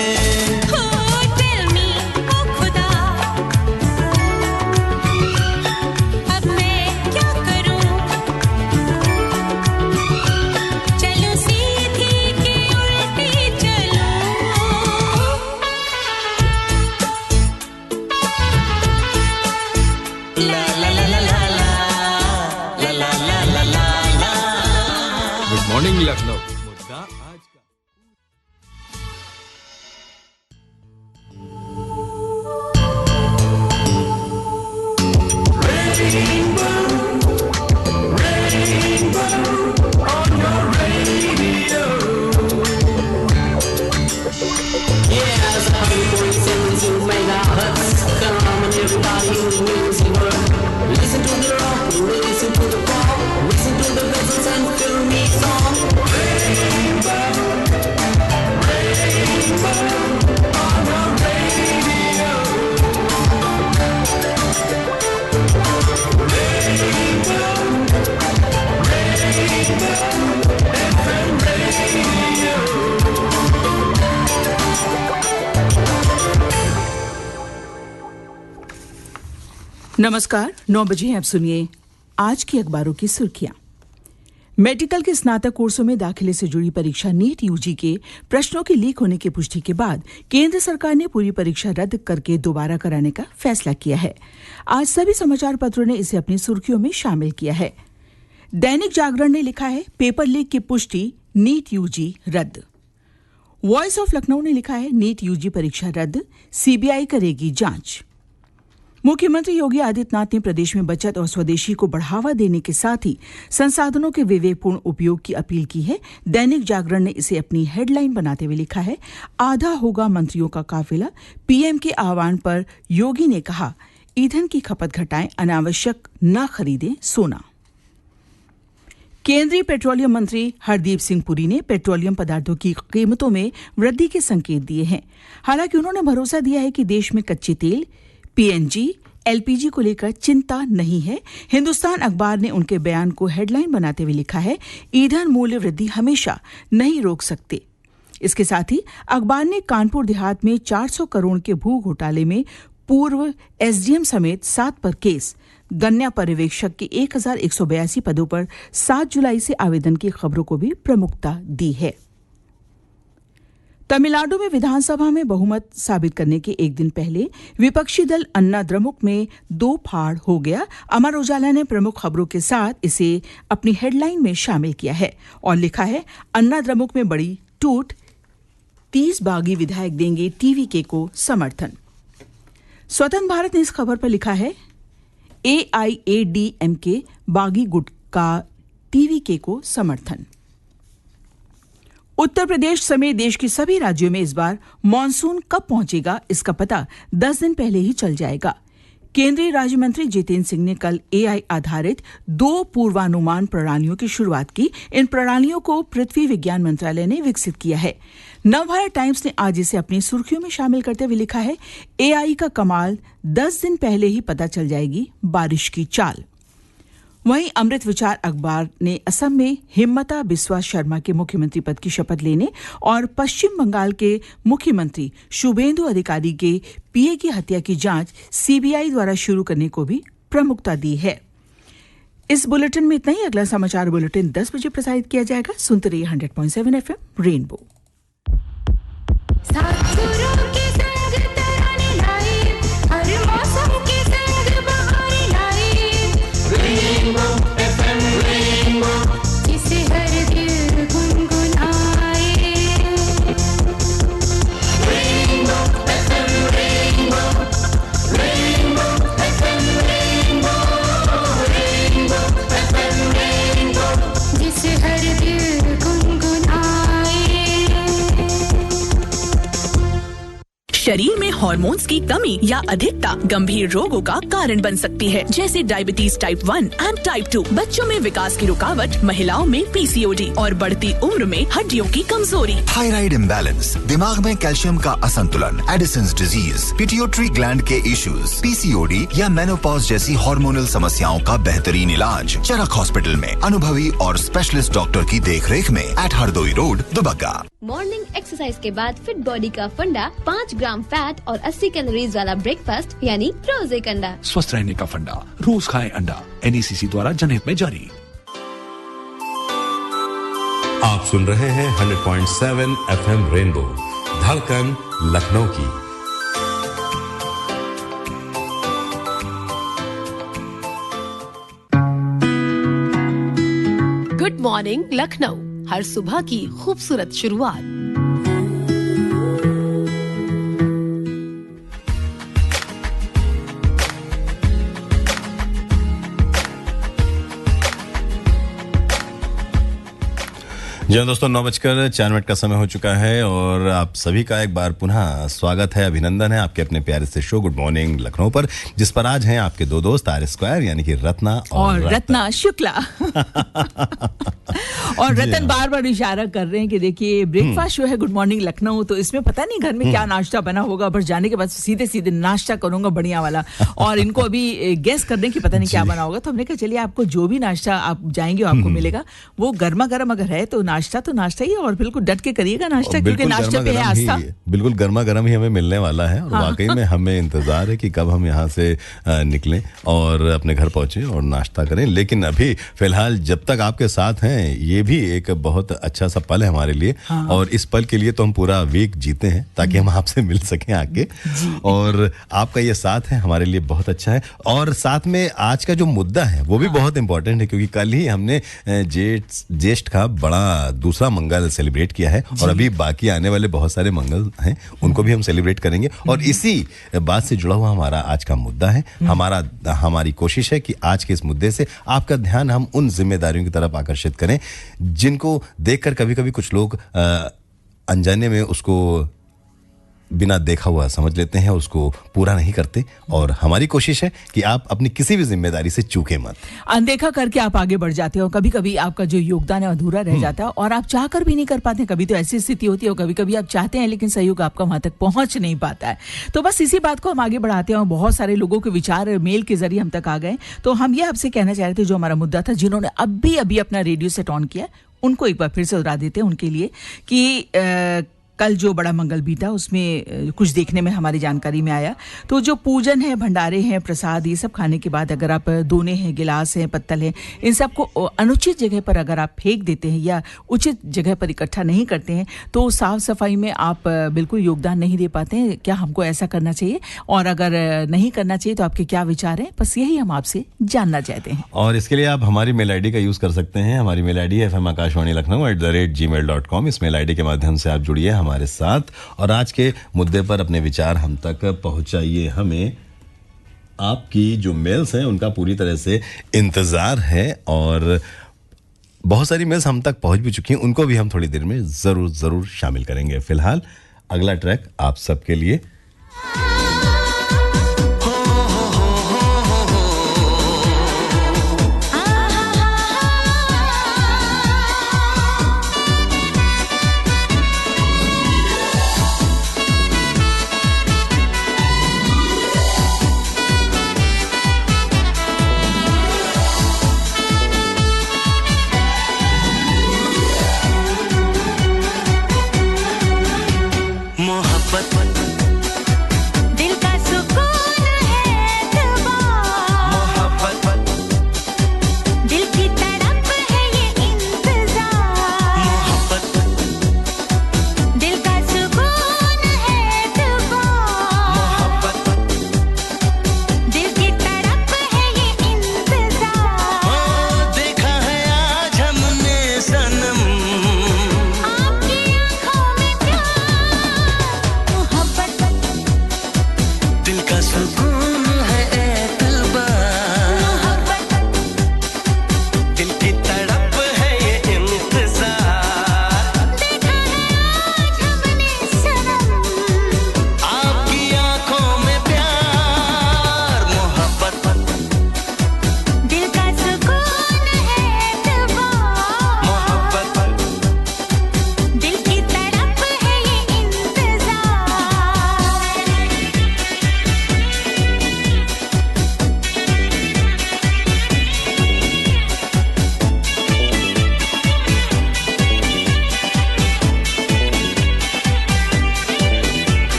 मॉर्निंग लखनऊ मुद्दा आज का। नमस्कार, 9 बजे हैं। अब सुनिए आज की अखबारों की सुर्खियां। मेडिकल के स्नातक कोर्सों में दाखिले से जुड़ी परीक्षा नीट यूजी के प्रश्नों के लीक होने की पुष्टि के बाद केंद्र सरकार ने पूरी परीक्षा रद्द करके दोबारा कराने का फैसला किया है। आज सभी समाचार पत्रों ने इसे अपनी सुर्खियों में शामिल किया है। दैनिक जागरण ने लिखा है पेपर लीक की पुष्टि, नीट यूजी रद्द। वॉइस ऑफ लखनऊ ने लिखा है नीट यूजी परीक्षा रद्द, सीबीआई करेगी जांच। मुख्यमंत्री योगी आदित्यनाथ ने प्रदेश में बचत और स्वदेशी को बढ़ावा देने के साथ ही संसाधनों के विवेकपूर्ण उपयोग की अपील की है। दैनिक जागरण ने इसे अपनी हेडलाइन बनाते हुए लिखा है आधा होगा मंत्रियों का काफिला, पीएम के आह्वान पर योगी ने कहा ईंधन की खपत घटाएं, अनावश्यक न खरीदें सोना। केंद्रीय पेट्रोलियम मंत्री हरदीप सिंह पुरी ने पेट्रोलियम पदार्थों की कीमतों में वृद्धि के संकेत दिए हैं। हालांकि उन्होंने भरोसा दिया है कि देश में कच्चे तेल, पीएनजी, एलपीजी को लेकर चिंता नहीं है। हिंदुस्तान अखबार ने उनके बयान को हेडलाइन बनाते हुए लिखा है ईंधन मूल्य वृद्धि हमेशा नहीं रोक सकते। इसके साथ ही अखबार ने कानपुर देहात में 400 करोड़ के भू घोटाले में पूर्व एसडीएम समेत 7 पर केस, गन्ना पर्यवेक्षक के 1182 पदों पर 7 जुलाई से आवेदन की खबरों को भी प्रमुखता दी है। तमिलनाडु में विधानसभा में बहुमत साबित करने के एक दिन पहले विपक्षी दल अन्ना द्रमुक में 2 फाड़ हो गया। अमर उजाला ने प्रमुख खबरों के साथ इसे अपनी हेडलाइन में शामिल किया है और लिखा है अन्ना द्रमुक में बड़ी टूट, 30 बागी विधायक देंगे टीवीके को समर्थन। स्वतंत्र भारत ने इस खबर पर लिखा है, AIADMK बागी गुट का टीवीके को समर्थन। उत्तर प्रदेश समेत देश के सभी राज्यों में इस बार मॉनसून कब पहुंचेगा, इसका पता 10 दिन पहले ही चल जाएगा। केंद्रीय राज्य मंत्री जितेंद्र सिंह ने कल AI आधारित 2 पूर्वानुमान प्रणालियों की शुरुआत की। इन प्रणालियों को पृथ्वी विज्ञान मंत्रालय ने विकसित किया है। नवभारत टाइम्स ने आज इसे अपनी सुर्खियों में शामिल करते हुए लिखा है, AI का कमाल, 10 दिन पहले ही पता चल जाएगी बारिश की चाल। वहीं अमृत विचार अखबार ने असम में हिम्मता बिस्वा शर्मा के मुख्यमंत्री पद की शपथ लेने और पश्चिम बंगाल के मुख्यमंत्री शुभेंदु अधिकारी के पीए की हत्या की जांच CBI द्वारा शुरू करने को भी प्रमुखता दी है। इस बुलेटिन में इतना ही। अगला समाचार बुलेटिन 10 बजे प्रसारित किया जाएगा। सुनते रहिए 100.7 FM रेनबो। शरीर में हार्मोन्स की कमी या अधिकता गंभीर रोगों का कारण बन सकती है, जैसे डायबिटीज टाइप 1 एंड टाइप 2, बच्चों में विकास की रुकावट, महिलाओं में PCOD और बढ़ती उम्र में हड्डियों की कमजोरी। थायराइड इम्बैलेंस, दिमाग में कैल्शियम का असंतुलन, एडिसन्स डिजीज, पिट्यूटरी ग्लैंड के इश्यूज, PCOD या मेनोपॉज जैसी हार्मोनल समस्याओं का बेहतरीन इलाज चरक हॉस्पिटल में अनुभवी और स्पेशलिस्ट डॉक्टर की देखरेख में at Hardoi road, Dubagga. Morning exercise के बाद फिट बॉडी का फंडा, 5 ग्राम फैट और 80 कैलोरीज वाला ब्रेकफास्ट यानी रोज एक अंडा। स्वस्थ रहने का फंडा, रोज खाएं अंडा। NECC द्वारा जनहित में जारी। आप सुन रहे हैं 100.7 FM रेनबो, धड़कन लखनऊ की। गुड मॉर्निंग लखनऊ, हर सुबह की खूबसूरत शुरुआत। जी दोस्तों, 9:04 का समय हो चुका है और आप सभी का एक बार पुनः स्वागत है, अभिनंदन है आपके अपने प्यारे से शो गुड मॉर्निंग लखनऊ पर, जिस पर आज हैं आपके दो दोस्त R² यानी कि रत्ना और रत्ना शुक्ला। और रतन बार बार इशारा कर रहे हैं कि देखिए ब्रेकफास्ट शो है गुड मॉर्निंग लखनऊ, तो इसमें पता नहीं घर में क्या नाश्ता बना होगा, बस जाने के बाद सीधे सीधे नाश्ता करूंगा बढ़िया वाला, और इनको अभी गेस करने की पता नहीं क्या बना होगा। तो हमने कहा चलिए आपको जो भी नाश्ता आप जाएंगे आपको मिलेगा, वो गर्मा गर्म अगर है तो नाश्ता ही, और बिल्कुल डट के करिएगा नाश्ता, क्योंकि नाश्ते पे है आस्था। बिल्कुल गर्मा गर्म ही हमें मिलने वाला है और वाकई में हमें इंतजार है कि कब हम यहाँ से निकलें और अपने घर पहुंचे और नाश्ता करें। लेकिन अभी फिलहाल जब तक आपके साथ हैं, ये भी एक बहुत अच्छा सा पल है हमारे लिए, और इस पल के लिए तो हम पूरा वीक जीते हैं ताकि हम आपसे मिल सकें आके, और आपका ये साथ है हमारे लिए बहुत अच्छा है। और साथ में आज का जो मुद्दा है वो भी बहुत इंपॉर्टेंट है, क्योंकि कल ही हमने ज्येष्ठ का बड़ा दूसरा मंगल सेलिब्रेट किया है, और अभी बाकी आने वाले बहुत सारे मंगल हैं, उनको भी हम सेलिब्रेट करेंगे। और इसी बात से जुड़ा हुआ हमारा आज का मुद्दा है। हमारी कोशिश है कि आज के इस मुद्दे से आपका ध्यान हम उन जिम्मेदारियों की तरफ आकर्षित करें जिनको देखकर कभी कभी कुछ लोग अनजाने में उसको बिना देखा हुआ समझ लेते हैं, उसको पूरा नहीं करते। और हमारी कोशिश है कि आप अपनी किसी भी जिम्मेदारी से चूके मत, अनदेखा करके आप आगे बढ़ जाते हो। कभी कभी आपका जो योगदान है अधूरा रह जाता है और आप चाहकर भी नहीं कर पाते। कभी तो ऐसी स्थिति होती है, कभी कभी आप चाहते हैं लेकिन सहयोग आपका वहां तक पहुंच नहीं पाता है। तो बस इसी बात को हम आगे बढ़ाते हैं। बहुत सारे लोगों के विचार मेल के जरिए हम तक आ गए। तो हम ये आपसे कहना चाह रहे थे, जो हमारा मुद्दा था, जिन्होंने अभी अभी अपना रेडियो सेट ऑन किया उनको एक बार फिर से दोहरा देते हैं उनके लिए कि कल जो बड़ा मंगल बीता उसमें कुछ देखने में हमारी जानकारी में आया। तो जो पूजन है, भंडारे हैं, प्रसाद, ये सब खाने के बाद अगर आप दोने हैं, गिलास हैं, पत्तल हैं, इन सबको अनुचित जगह पर अगर आप फेंक देते हैं या उचित जगह पर इकट्ठा नहीं करते हैं तो साफ सफाई में आप बिल्कुल योगदान नहीं दे पाते हैं। क्या हमको ऐसा करना चाहिए, और अगर नहीं करना चाहिए तो आपके क्या विचार हैं? बस यही हम आपसे जानना चाहते हैं। और इसके लिए आप हमारी मेल ID का यूज कर सकते हैं। हमारी मेल ID है fmakashwani.lakhnaউ@gmail.com। इस मेल ID के माध्यम से आप जुड़िए, हमारे साथ और आज के मुद्दे पर अपने विचार हम तक पहुंचाइए। हमें आपकी जो मेल्स हैं उनका पूरी तरह से इंतज़ार है और बहुत सारी मेल्स हम तक पहुंच भी चुकी हैं, उनको भी हम थोड़ी देर में ज़रूर शामिल करेंगे। फिलहाल अगला ट्रैक आप सबके लिए।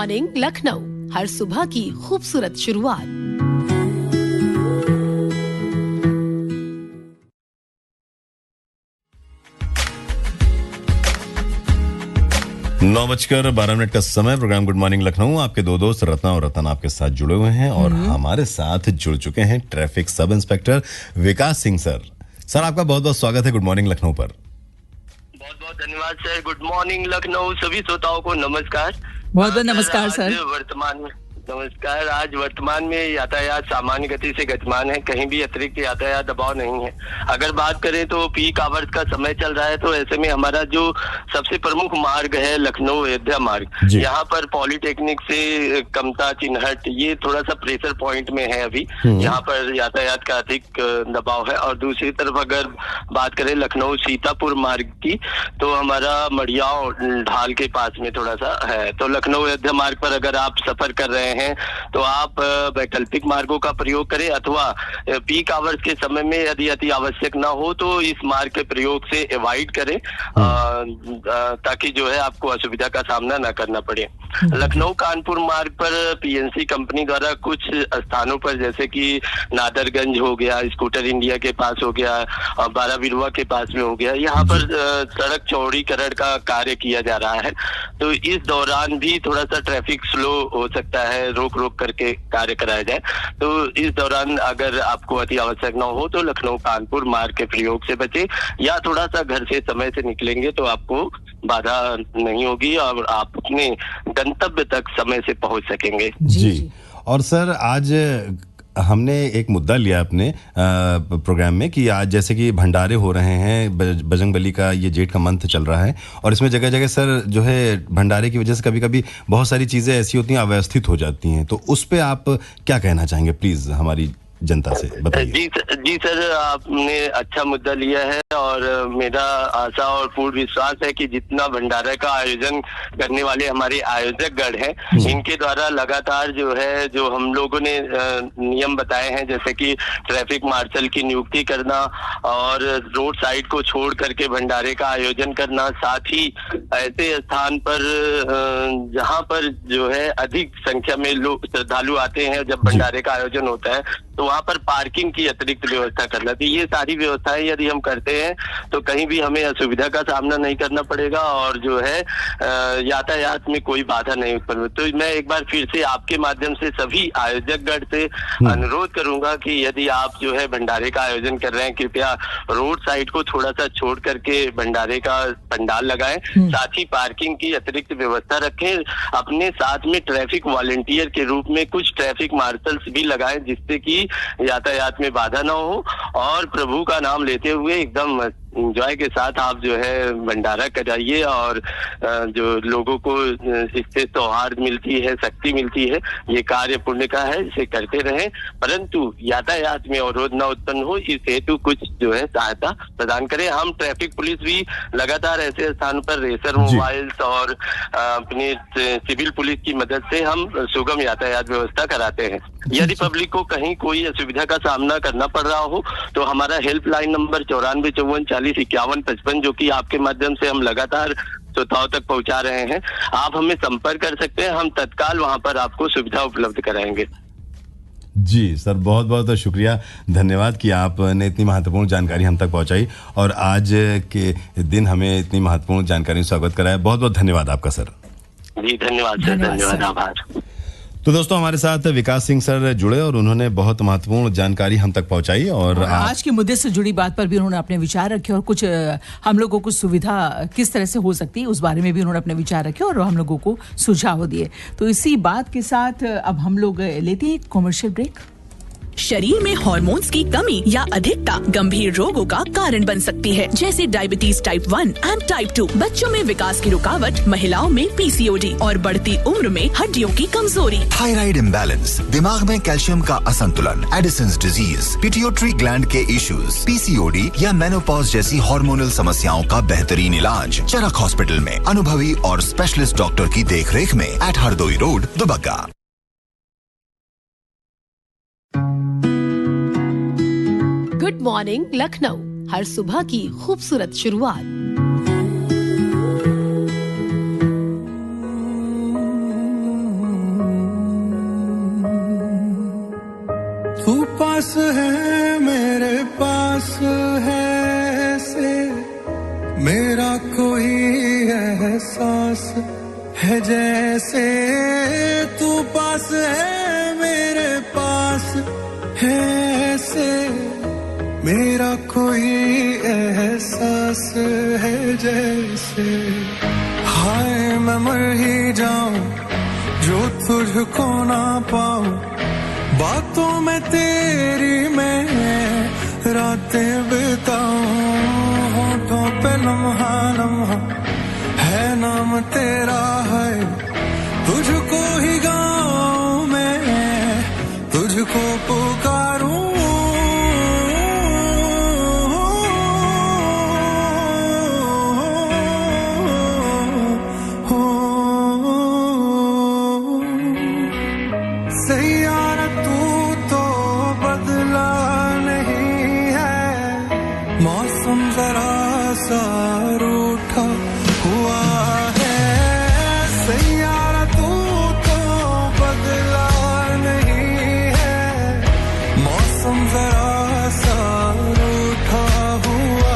मॉर्निंग लखनऊ, हर सुबह की खूबसूरत शुरुआत। 9:12 का समय। प्रोग्राम गुड मॉर्निंग लखनऊ, आपके दो दोस्त रत्ना और रतन आपके साथ जुड़े हुए हैं और हमारे साथ जुड़ चुके हैं ट्रैफिक सब इंस्पेक्टर विकास सिंह सर। सर, आपका बहुत बहुत स्वागत है गुड मॉर्निंग लखनऊ पर। बहुत बहुत धन्यवाद सर। गुड मॉर्निंग लखनऊ, सभी श्रोताओं को नमस्कार। बहुत बहुत नमस्कार सर। नमस्कार। आज वर्तमान में यातायात सामान्य गति से गतिमान है, कहीं भी अतिरिक्त यातायात दबाव नहीं है। अगर बात करें तो पीक आवर्स का समय चल रहा है, तो ऐसे में हमारा जो सबसे प्रमुख मार्ग है लखनऊ अयोध्या मार्ग, यहाँ पर पॉलिटेक्निक से कमता चिन्हट ये थोड़ा सा प्रेशर पॉइंट में है अभी, यहाँ पर यातायात का अधिक दबाव है। और दूसरी तरफ अगर बात करें लखनऊ सीतापुर मार्ग की, तो हमारा मड़ियाव ढाल के पास में थोड़ा सा है। तो लखनऊ अयोध्या मार्ग पर अगर आप सफर कर रहे हैं तो आप वैकल्पिक मार्गों का प्रयोग करें, अथवा पीक आवर्स के समय में यदि अति आवश्यक ना हो तो इस मार्ग के प्रयोग से अवॉइड करें, ताकि जो है आपको असुविधा का सामना ना करना पड़े। लखनऊ कानपुर मार्ग पर पीएनसी कंपनी द्वारा कुछ स्थानों पर, जैसे कि नादरगंज हो गया, स्कूटर इंडिया के पास हो गया और बाराबिरवा के पास में हो गया, यहाँ पर सड़क चौड़ीकरण का कार्य किया जा रहा है। तो इस दौरान भी थोड़ा सा ट्रैफिक स्लो हो सकता है, रोक रोक करके कार्य कराया जाए। तो इस दौरान अगर आपको अति आवश्यक न हो तो लखनऊ कानपुर मार्ग के प्रयोग से बचे, या थोड़ा सा घर से समय से निकलेंगे तो आपको बाधा नहीं होगी और आप अपने गंतव्य तक समय से पहुंच सकेंगे। जी। और सर, आज हमने एक मुद्दा लिया अपने प्रोग्राम में कि आज जैसे कि भंडारे हो रहे हैं, बजरंगबली का ये जेठ का मंथ चल रहा है और इसमें जगह जगह सर जो है भंडारे की वजह से कभी कभी बहुत सारी चीज़ें ऐसी होती हैं अव्यवस्थित हो जाती हैं, तो उस पे आप क्या कहना चाहेंगे प्लीज़ हमारी जनता से बताइए। जी सर, आपने अच्छा मुद्दा लिया है और मेरा आशा और पूर्ण विश्वास है कि जितना भंडारा का आयोजन करने वाले हमारे आयोजकगण हैं, इनके द्वारा लगातार जो है जो हम लोगों ने नियम बताए हैं, जैसे कि ट्रैफिक मार्शल की नियुक्ति करना और रोड साइड को छोड़ करके भंडारे का आयोजन करना, साथ ही ऐसे स्थान पर जहाँ पर जो है अधिक संख्या में लोग श्रद्धालु आते हैं जब भंडारे का आयोजन होता है, तो वहाँ पर पार्किंग की अतिरिक्त व्यवस्था करना। तो ये सारी व्यवस्थाएं यदि हम करते हैं तो कहीं भी हमें असुविधा का सामना नहीं करना पड़ेगा और जो है यातायात में कोई बाधा नहीं उत्पन्न। तो मैं एक बार फिर से आपके माध्यम से सभी आयोजकगण से अनुरोध करूंगा कि यदि आप जो है भंडारे का आयोजन कर रहे हैं, कृपया रोड साइड को थोड़ा सा छोड़ करके भंडारे का पंडाल लगाएं, साथ ही पार्किंग की अतिरिक्त व्यवस्था रखें। अपने साथ में ट्रैफिक वॉलंटियर के रूप में कुछ ट्रैफिक मार्शल्स भी लगाएं, जिससे कि यातायात में बाधा ना हो और प्रभु का नाम लेते हुए एकदम एंजॉय के साथ आप जो है भंडारा कराइए और जो लोगों को इससे सौहार्द मिलती है, शक्ति मिलती है, ये कार्य पुण्य का है, इसे करते रहें, परंतु यातायात में अवरोध न उत्पन्न हो इस हेतु कुछ जो है सहायता प्रदान करें। हम ट्रैफिक पुलिस भी लगातार ऐसे स्थान पर रेसर मोबाइल्स और अपनी सिविल पुलिस की मदद से हम सुगम यातायात व्यवस्था कराते हैं। यदि पब्लिक को कहीं कोई असुविधा का सामना करना पड़ रहा हो तो हमारा हेल्पलाइन नंबर 9454405155, जो कि आपके माध्यम से हम लगातार श्रोताओं तक पहुंचा रहे हैं, आप हमें संपर्क कर सकते हैं, हम तत्काल वहां पर आपको सुविधा उपलब्ध कराएंगे। जी सर, बहुत बहुत शुक्रिया, धन्यवाद कि आपने इतनी महत्वपूर्ण जानकारी हम तक पहुंचाई और आज के दिन हमें इतनी महत्वपूर्ण जानकारी से अवगत कराया। बहुत बहुत धन्यवाद आपका सर। जी धन्यवाद सर, धन्यवाद, आभार। तो दोस्तों, हमारे साथ विकास सिंह सर जुड़े और उन्होंने बहुत महत्वपूर्ण जानकारी हम तक पहुंचाई और आज के मुद्दे से जुड़ी बात पर भी उन्होंने अपने विचार रखे और कुछ हम लोगों को सुविधा किस तरह से हो सकती है उस बारे में भी उन्होंने अपने विचार रखे और हम लोगों को सुझाव दिए। तो इसी बात के साथ अब हम लोग लेते हैं कॉमर्शियल ब्रेक। शरीर में हार्मोन्स की कमी या अधिकता गंभीर रोगों का कारण बन सकती है, जैसे डायबिटीज टाइप 1 एंड टाइप 2, बच्चों में विकास की रुकावट, महिलाओं में पीसीओडी और बढ़ती उम्र में हड्डियों की कमजोरी। थायराइड इम्बैलेंस, दिमाग में कैल्शियम का असंतुलन, एडिसन्स डिजीज, पिट्यूटरी ग्लैंड के इश्यूज, पीसीओडी या मेनोपॉज जैसी हार्मोनल समस्याओं का बेहतरीन इलाज चरक हॉस्पिटल में अनुभवी और स्पेशलिस्ट डॉक्टर की देखरेख में at Hardoi road, Dubagga. Good morning Lucknow, हर सुबह की खूबसूरत शुरुआत। तू पास है मेरे पास है से मेरा कोई एहसास है जैसे तू पास है मेरे पास है से मेरा कोई एहसास है जैसे हाय मैं मर ही जाऊं जो तुझको ना पाऊं बातों में तेरी मैं रातें बिताऊं होठों पे लम्हा लम्हा है नाम तेरा है तुझको ही गाऊं मैं तुझको पुकारूं सैयारा तू तो बदला नहीं है मौसम जरा सा रूठा हुआ है सैयारा तू तो बदला नहीं है मौसम जरा सा रूठा हुआ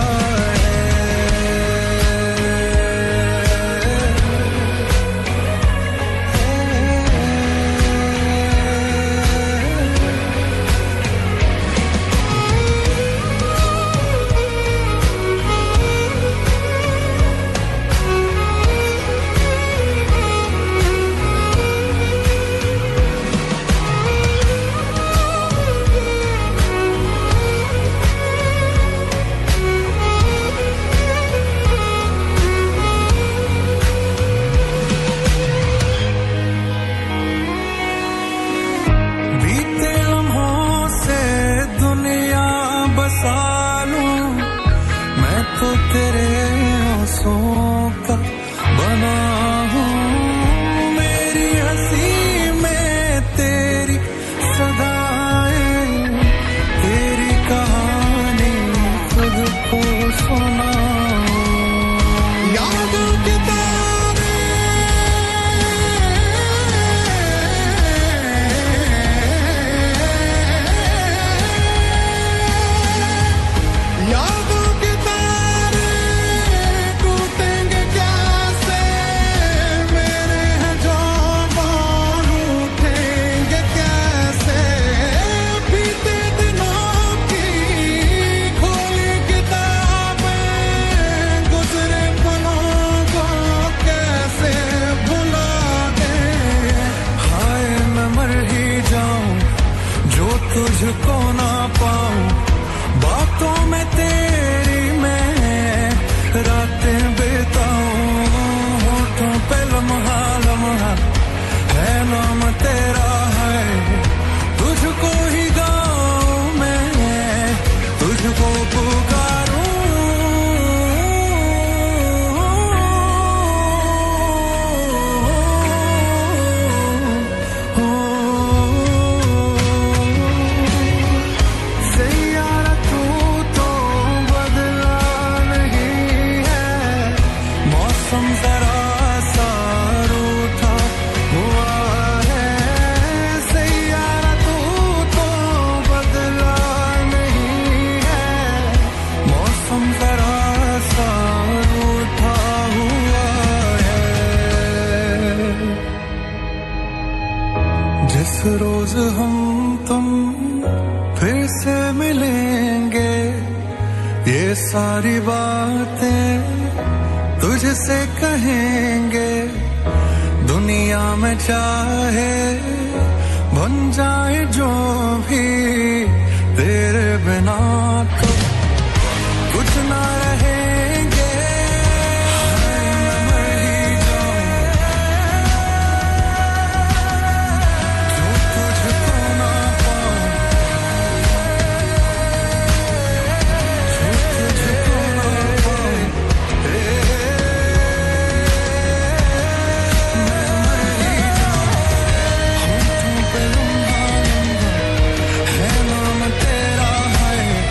तुझको ना पाऊं बातों में तेरी मैं रातें बिताऊं होठों पे लम्हा लम्हा है नाम तेरा है तुझको ही गाऊं मैं तुझको पुकारूं रोज हम तुम फिर से मिलेंगे ये सारी बातें तुझसे कहेंगे दुनिया में चाहे बन जाए जो भी तेरे बिना तो कुछ ना रहेंगे है नाम तेरा है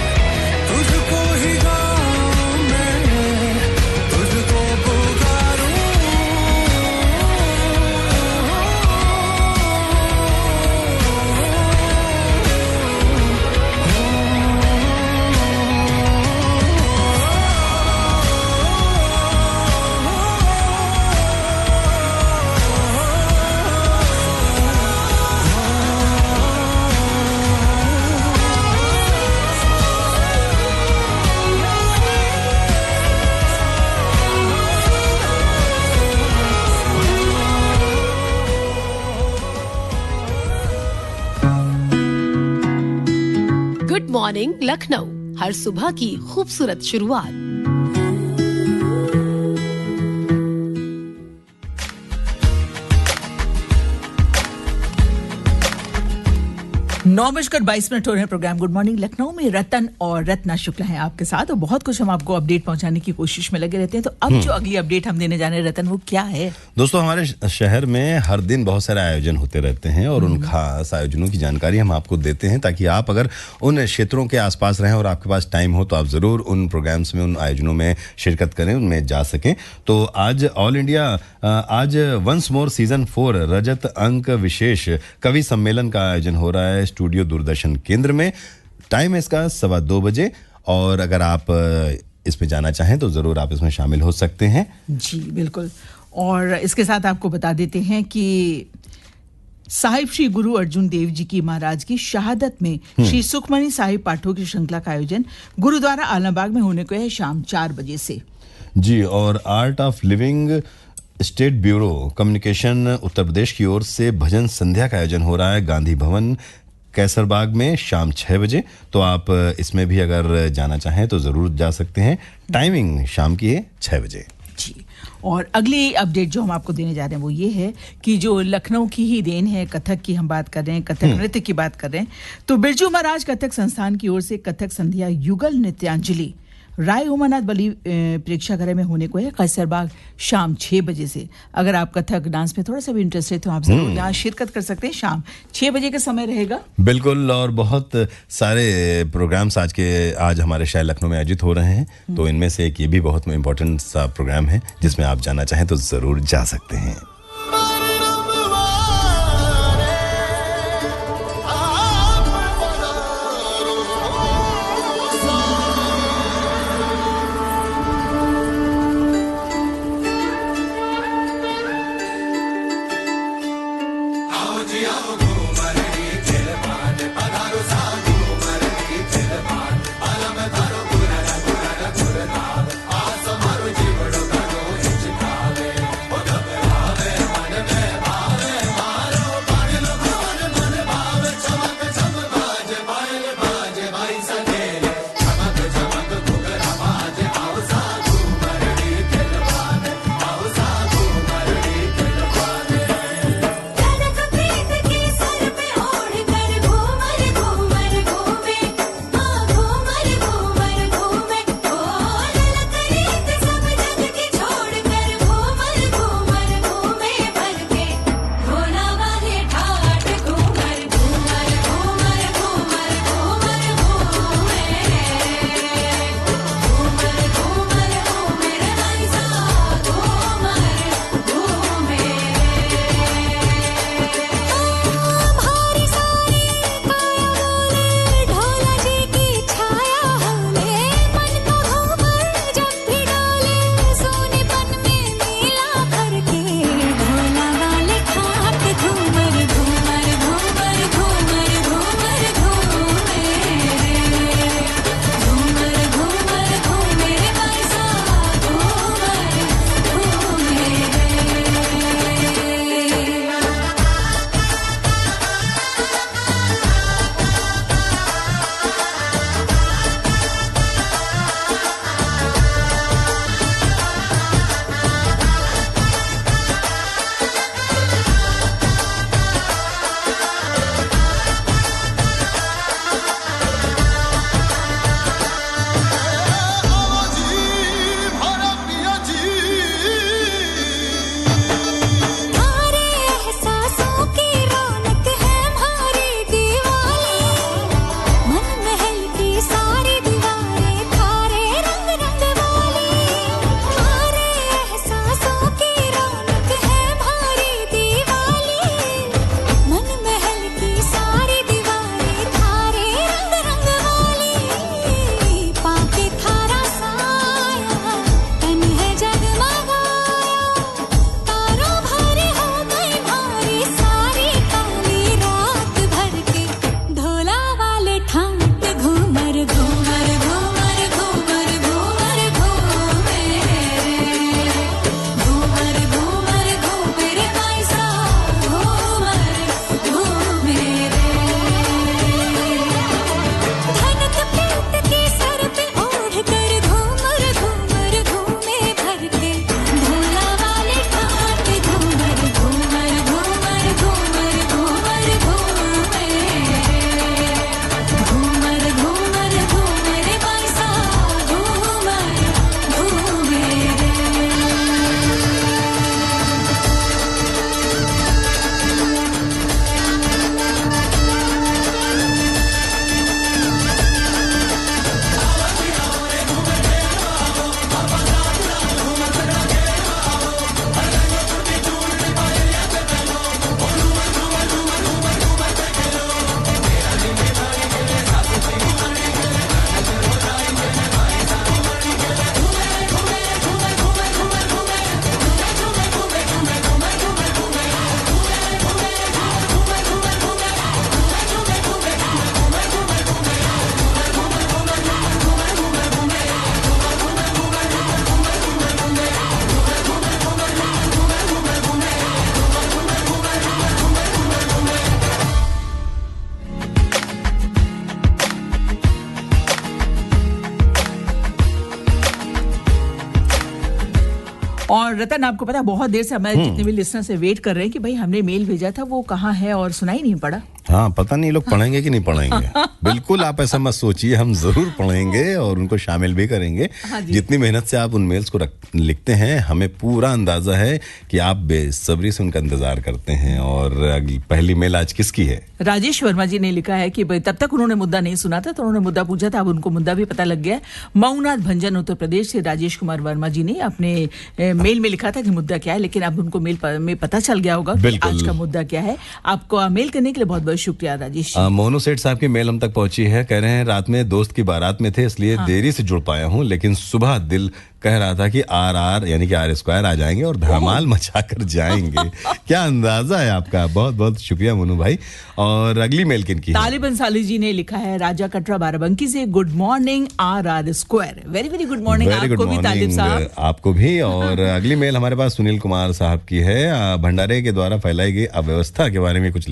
गुड मॉर्निंग लखनऊ, हर सुबह की खूबसूरत शुरुआत। 9:22 हो रहे हैं। प्रोग्राम गुड मॉर्निंग लखनऊ में रतन और रत्ना शुक्ला हैं आपके साथ और बहुत कुछ हम आपको अपडेट पहुंचाने की कोशिश में लगे रहते हैं। तो अब जो अगली अपडेट हम देने जा रहे हैं रतन, वो क्या है? दोस्तों, हमारे शहर में हर दिन बहुत सारे आयोजन होते रहते हैं और उन खास आयोजनों की जानकारी हम आपको देते हैं ताकि आप अगर उन क्षेत्रों के आसपास रहें और आपके पास टाइम हो तो आप जरूर उन प्रोग्राम्स में, उन आयोजनों में शिरकत करें, उनमें जा सकें। तो आज ऑल इंडिया आज वंस मोर सीजन 4 रजत अंक विशेष कवि सम्मेलन का आयोजन हो रहा है स्टूडियो दूरदर्शन केंद्र में। टाइम है इसका 2:15 बजे और अगर आप इसमें जाना चाहें तो जरूर आप इसमें शामिल हो सकते हैं। जी बिल्कुल। और इसके साथ आपको बता देते हैं कि साहिब श्री गुरु अर्जुन देव जी की महाराज की शहादत में श्री सुखमनी साहिब पाठों की श्रृंखला का आयोजन गुरुद्वारा आलमबाग में होने को है शाम 4 बजे से। जी, और art of living state bureau communication Uttar Pradesh की ओर से भजन संध्या का आयोजन हो रहा है गांधी भवन कैसरबाग में शाम 6 बजे। तो आप इसमें भी अगर जाना चाहें तो जरूर जा सकते हैं। टाइमिंग शाम की है 6 बजे। जी, और अगली अपडेट जो हम आपको देने जा रहे हैं वो ये है कि जो लखनऊ की ही देन है, कथक की हम बात कर रहे हैं, कथक नृत्य की बात कर रहे हैं, तो बिरजू महाराज कथक संस्थान की ओर से कथक संध्या युगल नृत्यांजलि राय उमानाथ बली प्रेक्षागृह में होने को है कैसरबाग शाम 6 बजे से। अगर आप कथक डांस में थोड़ा सा भी इंटरेस्ट है तो आप जरूर यहाँ शिरकत कर सकते हैं। शाम 6 बजे का समय रहेगा। बिल्कुल, और बहुत सारे प्रोग्राम्स आज हमारे शहर लखनऊ में आयोजित हो रहे हैं। तो इनमें से एक ये भी बहुत इम्पोर्टेंट सा प्रोग्राम है जिसमें आप जाना चाहें तो जरूर जा सकते हैं। और रतन, आपको पता है बहुत देर से हमारे जितने भी लिसनर से वेट कर रहे हैं कि भाई हमने मेल भेजा था, वो कहाँ है, और सुनाई नहीं पड़ा। हाँ, पता नहीं लोग पढ़ेंगे कि नहीं पढ़ेंगे। बिल्कुल आप ऐसा मत सोचिए, हम जरूर पढ़ेंगे और उनको शामिल भी करेंगे। जितनी मेहनत से आप उन मेल्स को लिखते हैं, हमें पूरा अंदाजा है कि आप बेसब्री से उनका इंतजार करते हैं। और पहली मेल आज किसकी है? राजेश वर्मा जी ने लिखा है कि तब तक उन्होंने मुद्दा नहीं सुना था, तो उन्होंने मुद्दा पूछा था, अब उनको मुद्दा भी पता लग गया। मऊनाथ भंजन उत्तर प्रदेश से राजेश कुमार वर्मा जी ने अपने मेल में लिखा था कि मुद्दा क्या है, लेकिन अब उनको मेल में पता चल गया होगा कि आज का मुद्दा क्या है। आपको मेल करने के लिए बहुत बहुत शुक्रिया राजेश। मोनू सेठ साहब की मेल हम तक पहुंची है। कह रहे हैं रात में दोस्त की बारात में थे, इसलिए देरी से जुड़ पाया हूं, लेकिन सुबह दिल कह रहा था कि RR यानी कि R² आ जाएंगे और धमाल मचाकर जाएंगे। क्या अंदाजा है आपका। बहुत बहुत शुक्रिया मोनू भाई। और अगली मेल किनकी? तालिब अंसारी जी ने लिखा है राजा कटरा बाराबंकी से, good morning RR²। Very very good morning आपको भी तालिब साहब। आपको भी। और अगली मेल हमारे पास सुनील कुमार साहब की है। भंडारे के द्वारा फैलाई गई अव्यवस्था के बारे में कुछ